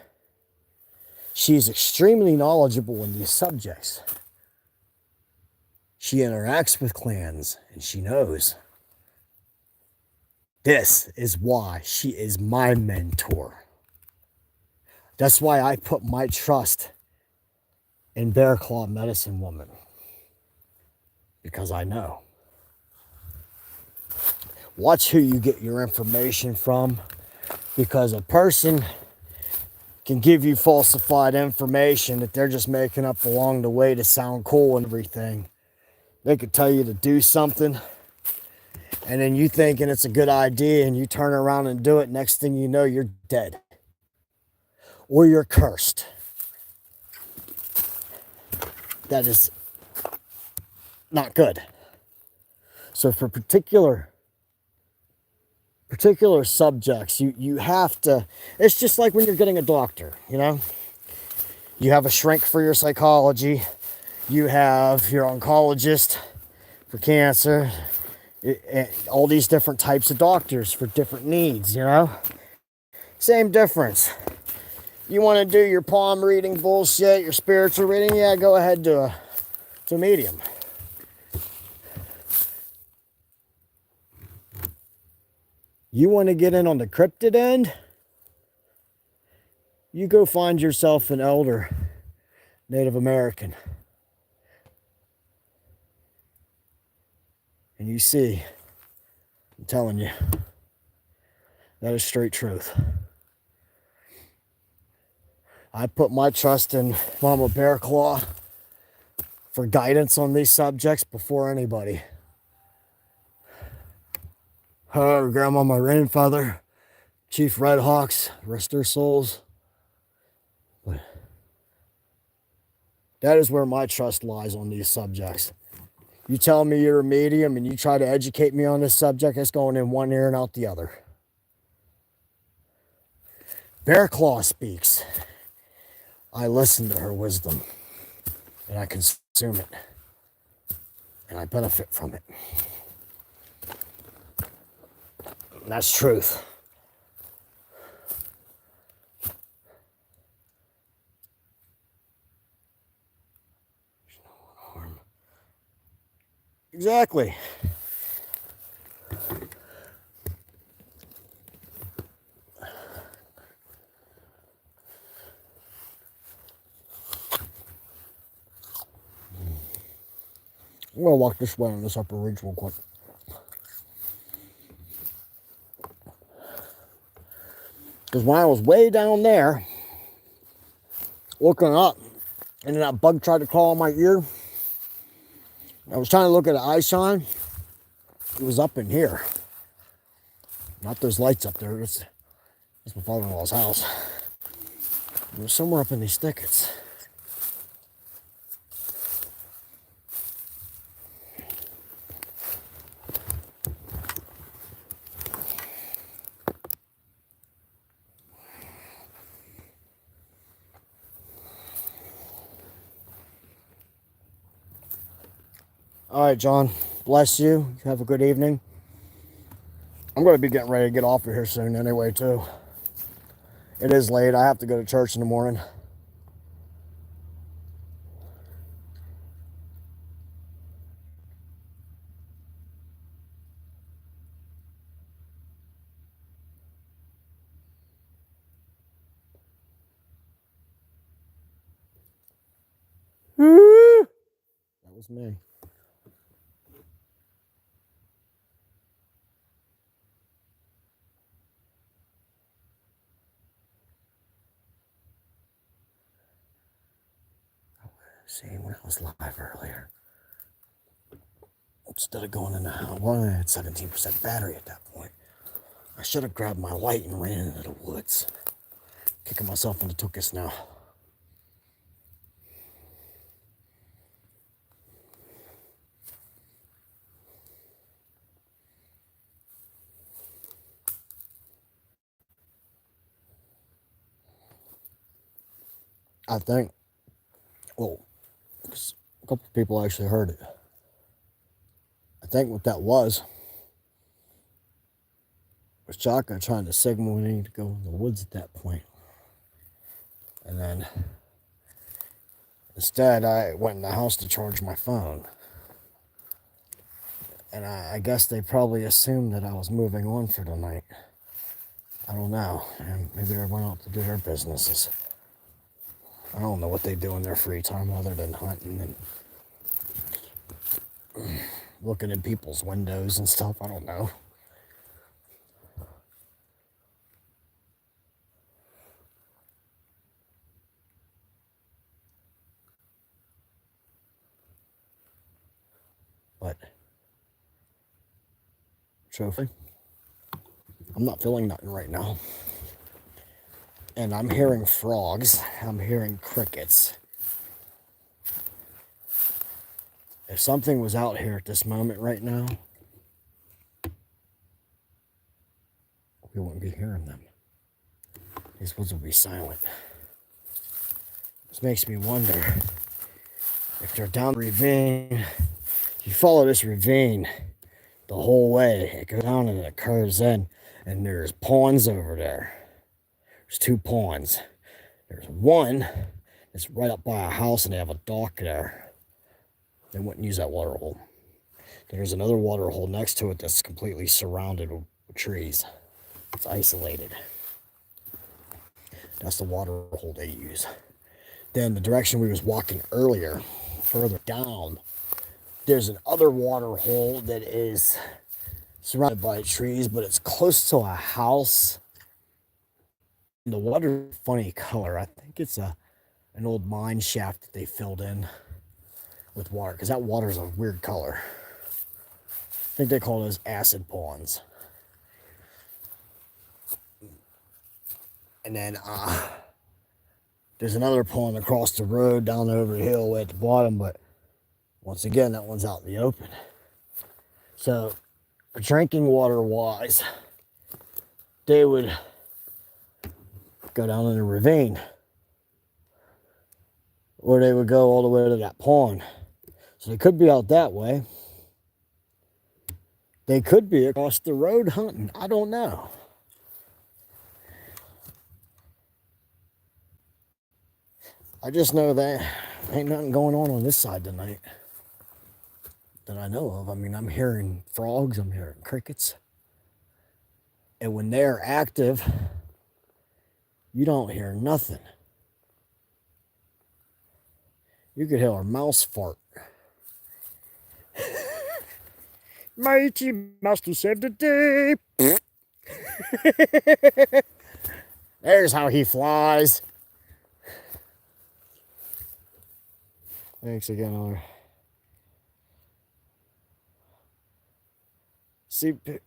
She is extremely knowledgeable in these subjects. She interacts with clans and she knows. This is why she is my mentor. That's why I put my trust in Bear Claw Medicine Woman. Because I know. Watch who you get your information from. Because a person can give you falsified information that they're just making up along the way to sound cool and everything. They could tell you to do something, and then you thinking it's a good idea, and you turn around and do it. Next thing you know, you're dead. Or you're cursed. That is not good. So for particular subjects, you have to, it's just like when you're getting a doctor, you know? You have a shrink for your psychology, you have your oncologist for cancer, all these different types of doctors for different needs, you know? Same difference. You want to do your palm reading bullshit, your spiritual reading, yeah, go ahead to a medium. You want to get in on the cryptid end? You go find yourself an elder Native American. And you see, I'm telling you, that is straight truth. I put my trust in Mama Bear Claw for guidance on these subjects before anybody. Her grandmama Rainfeather, Chief Red Hawks, rest their souls. But that is where my trust lies on these subjects. You tell me you're a medium and you try to educate me on this subject, it's going in one ear and out the other. Bear Claw speaks. I listen to her wisdom and I consume it and I benefit from it. And that's truth. Exactly. I'm going to walk this way on this upper ridge real quick. Because when I was way down there, looking up, and then that bug tried to crawl on my ear, I was trying to look at an eye shine. It was up in here. Not those lights up there. It's my father-in-law's house. It was somewhere up in these thickets. All right, John. Bless you. Have a good evening. I'm going to be getting ready to get off of here soon anyway, too. It is late. I have to go to church in the morning. That was me. See, when I was live earlier, instead of going in the house, well, I had 17% battery at that point. I should have grabbed my light and ran into the woods. Kicking myself in the tuchus now. I think, well, a couple of people actually heard it. I think what that was Chaka trying to signal me to go in the woods at that point. And then instead, I went in the house to charge my phone. And I guess they probably assumed that I was moving on for the night. I don't know. And maybe they went out to do their businesses. I don't know what they do in their free time other than hunting and looking in people's windows and stuff. I don't know. But trophy, I'm not feeling nothing right now. And I'm hearing frogs. I'm hearing crickets. If something was out here at this moment right now, we wouldn't be hearing them. These woods would be silent. This makes me wonder if they're down the ravine. If you follow this ravine the whole way, it goes down and it curves in, and there's ponds over there. There's 2 ponds. There's one that's right up by a house, and they have a dock there. They wouldn't use that water hole. There's another water hole next to it that's completely surrounded with trees. It's isolated. That's the water hole they use. Then the direction we was walking earlier, further down, there's another water hole that is surrounded by trees, but it's close to a house. The water is funny color. I think it's an old mine shaft that they filled in with water, because that water is a weird color. I think they call those acid ponds. And then there's another pond across the road down over the hill way at the bottom, but once again, that one's out in the open. So, for drinking water wise, they would go down in the ravine, or they would go all the way to that pond. So they could be out that way. They could be across the road hunting. I don't know. I just know that ain't nothing going on this side tonight that I know of. I mean, I'm hearing frogs, I'm hearing crickets. And when they're active, you don't hear nothing. You could hear a mouse fart. Mighty mouse to save the day. There's how he flies. Thanks again, Honor. CP.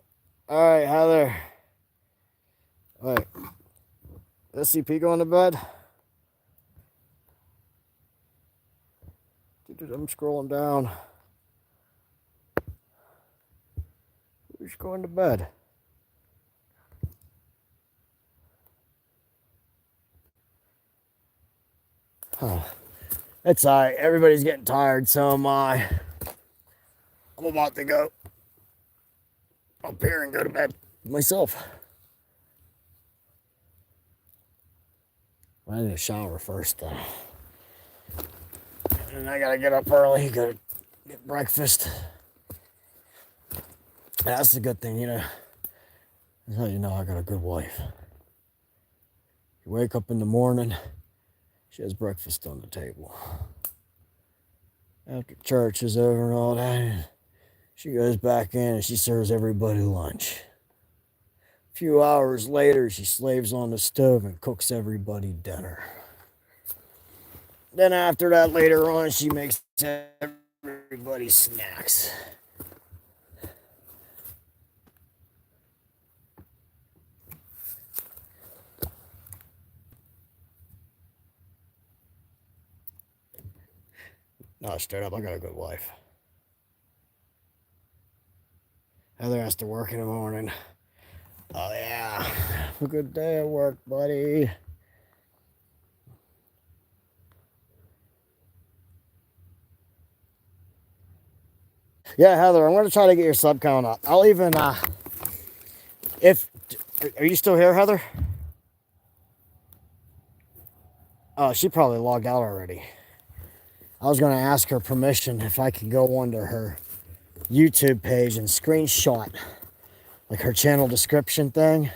Alright, Heather. Alright. Is CP going to bed? Dude, I'm scrolling down. Who's going to bed? Huh. It's alright. Everybody's getting tired, so am I. I'm about to go up here and go to bed myself. I need a shower first, though. And I gotta get up early, go get breakfast. That's the good thing, you know. That's how you know I got a good wife. You wake up in the morning, she has breakfast on the table. After church is over and all that, she goes back in and she serves everybody lunch. A few hours later, she slaves on the stove and cooks everybody dinner. Then after that, later on, she makes everybody snacks. No, straight up, I got a good wife. Heather has to work in the morning. Oh, yeah. Have a good day at work, buddy. Yeah, Heather, I'm going to try to get your sub count up. I'll even, are you still here, Heather? Oh, she probably logged out already. I was going to ask her permission if I could go onto her YouTube page and screenshot like her channel description thing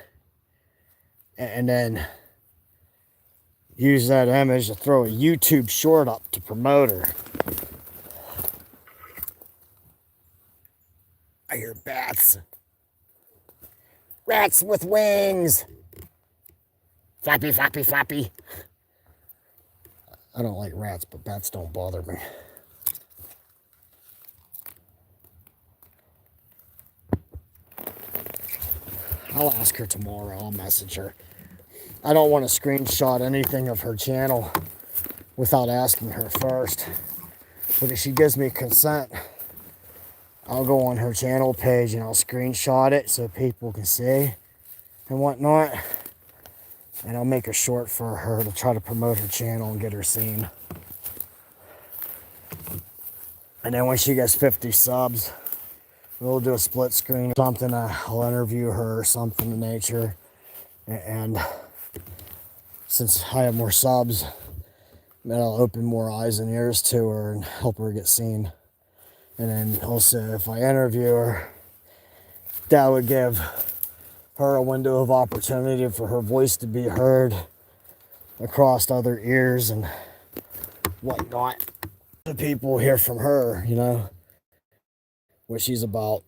and then use that image to throw a YouTube short up to promote her. I hear bats. Rats with wings. Flappy, flappy, flappy. I don't like rats, but bats don't bother me. I'll ask her tomorrow. I'll message her. I don't want to screenshot anything of her channel without asking her first. But if she gives me consent, I'll go on her channel page and I'll screenshot it so people can see and whatnot. And I'll make a short for her to try to promote her channel and get her seen. And then when she gets 50 subs, we'll do a split screen or something. I'll interview her or something of nature. And since I have more subs, then I'll open more eyes and ears to her and help her get seen. And then also, if I interview her, that would give her a window of opportunity for her voice to be heard across other ears and whatnot. The people hear from her, you know, what she's about.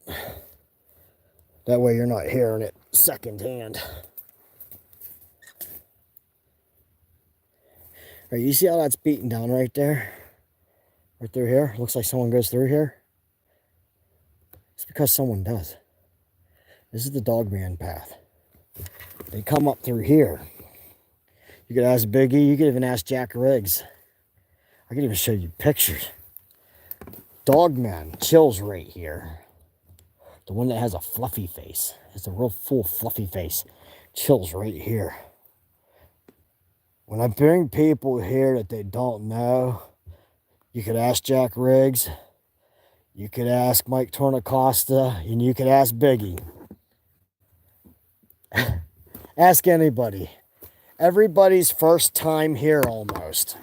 That way you're not hearing it secondhand. All right, you see how that's beaten down right there? Right through here? Looks like someone goes through here. It's because someone does. This is the dogman path. They come up through here. You could ask Biggie. You could even ask Jack Riggs. I could even show you pictures. Dogman chills right here. The one that has a fluffy face. It's a real full fluffy face. Chills right here. When I bring people here that they don't know, you could ask Jack Riggs. You could ask Mike Tornacosta. And you could ask Biggie. Ask anybody. Everybody's first time here almost.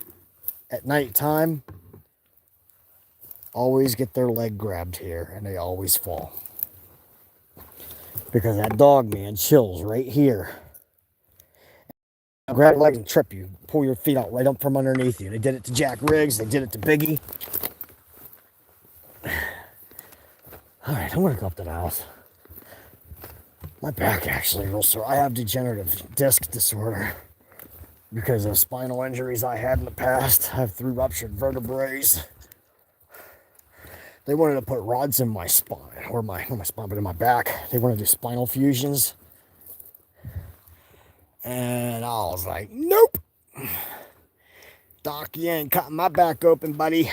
At nighttime, always get their leg grabbed here and they always fall. Because that dog man chills right here. I'll grab your legs and trip you. Pull your feet out right up from underneath you. They did it to Jack Riggs. They did it to Biggie. Alright, I'm going to go up to the house. My back actually real sore. I have degenerative disc disorder because of spinal injuries I had in the past. I have 3 ruptured vertebrae. They wanted to put rods in my spine, or not my spine, but in my back. They wanted to do spinal fusions. And I was like, nope. Doc, you ain't cutting my back open, buddy.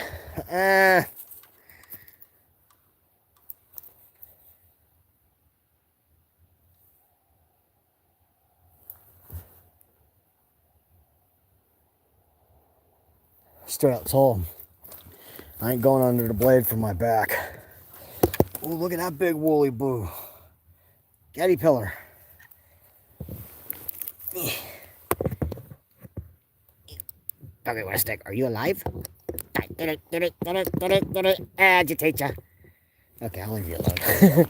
Straight up told him, I ain't going under the blade for my back. Oh, look at that big woolly boo. Gaddy pillar. Okay, want a stick? Are you alive? Get it. Agitate ya. Okay, I'll leave you alone.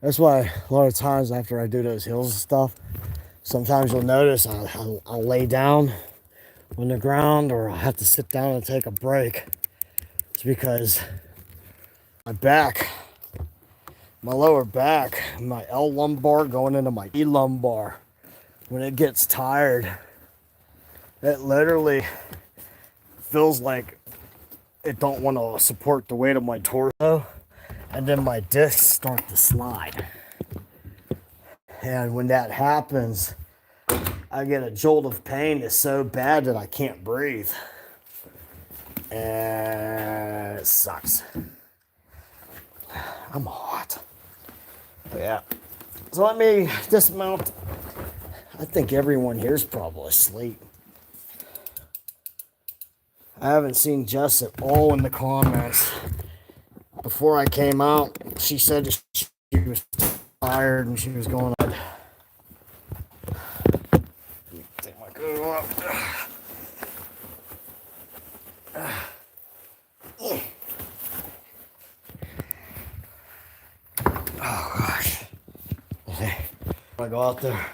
That's why a lot of times after I do those hills and stuff, sometimes you'll notice I'll lay down on the ground or I'll have to sit down and take a break. It's because my back, my lower back, my L lumbar going into my E lumbar, when it gets tired, it literally feels like it don't want to support the weight of my torso, and then my discs start to slide. And when that happens, I get a jolt of pain that's so bad that I can't breathe. And it sucks. I'm hot. But yeah. So let me dismount. I think everyone here's probably asleep. I haven't seen Jess at all in the comments. Before I came out, she said she was tired and she was going on. Take my coat off. Oh gosh. Okay. When I go out there, I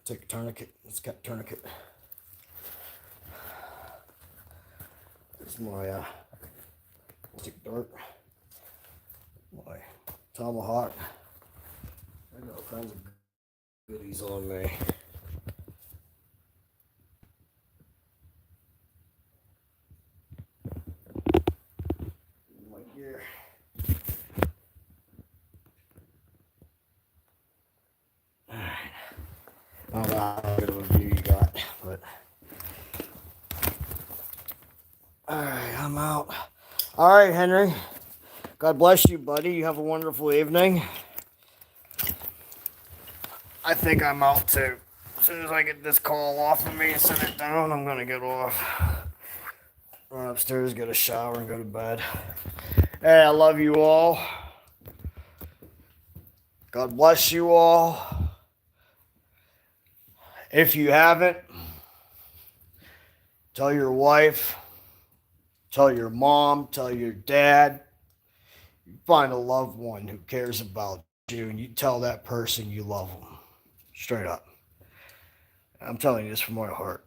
take a tourniquet. Let's get a tourniquet. There's my stick dart. My tomahawk. I got all kinds of goodies on me. My gear. Alright. I don't know how good of a view you got, but alright, I'm out. Alright, Henry. God bless you, buddy. You have a wonderful evening. I think I'm out too. As soon as I get this call off of me and set it down, I'm gonna get off. Run upstairs, get a shower, and go to bed. Hey, I love you all. God bless you all. If you haven't, tell your wife, tell your mom, tell your dad. Find a loved one who cares about you, and you tell that person you love them. Straight up. I'm telling you this from my heart.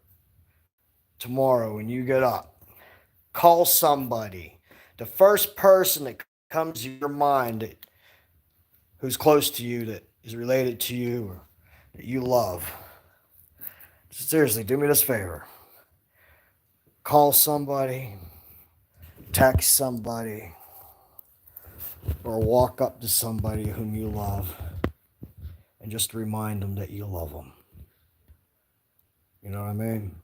Tomorrow, when you get up, call somebody. The first person that comes to your mind who's close to you, that is related to you, or that you love. Seriously, do me this favor. Call somebody, text somebody, or walk up to somebody whom you love and just remind them that you love them. You know what I mean?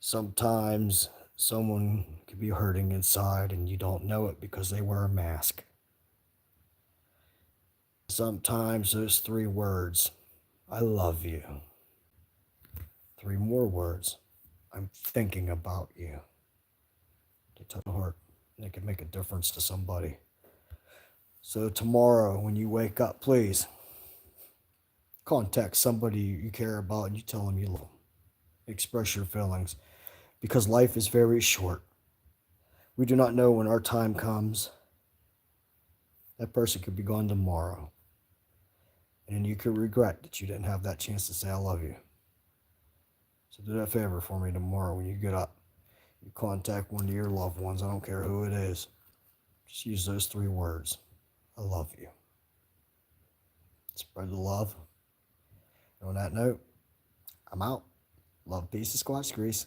Sometimes someone could be hurting inside and you don't know it because they wear a mask. Sometimes those 3 words, I love you. 3 more words, I'm thinking about you. They touch the heart. They can make a difference to somebody. So tomorrow when you wake up, please contact somebody you care about and you tell them you love them. Express your feelings, because life is very short. We do not know when our time comes. That person could be gone tomorrow. And you could regret that you didn't have that chance to say I love you. So do that favor for me tomorrow when you get up. You contact one of your loved ones. I don't care who it is. Just use those 3 words. I love you. Spread the love. And on that note, I'm out. Love, peace, and squash grease.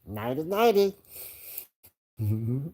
Nighty, nighty.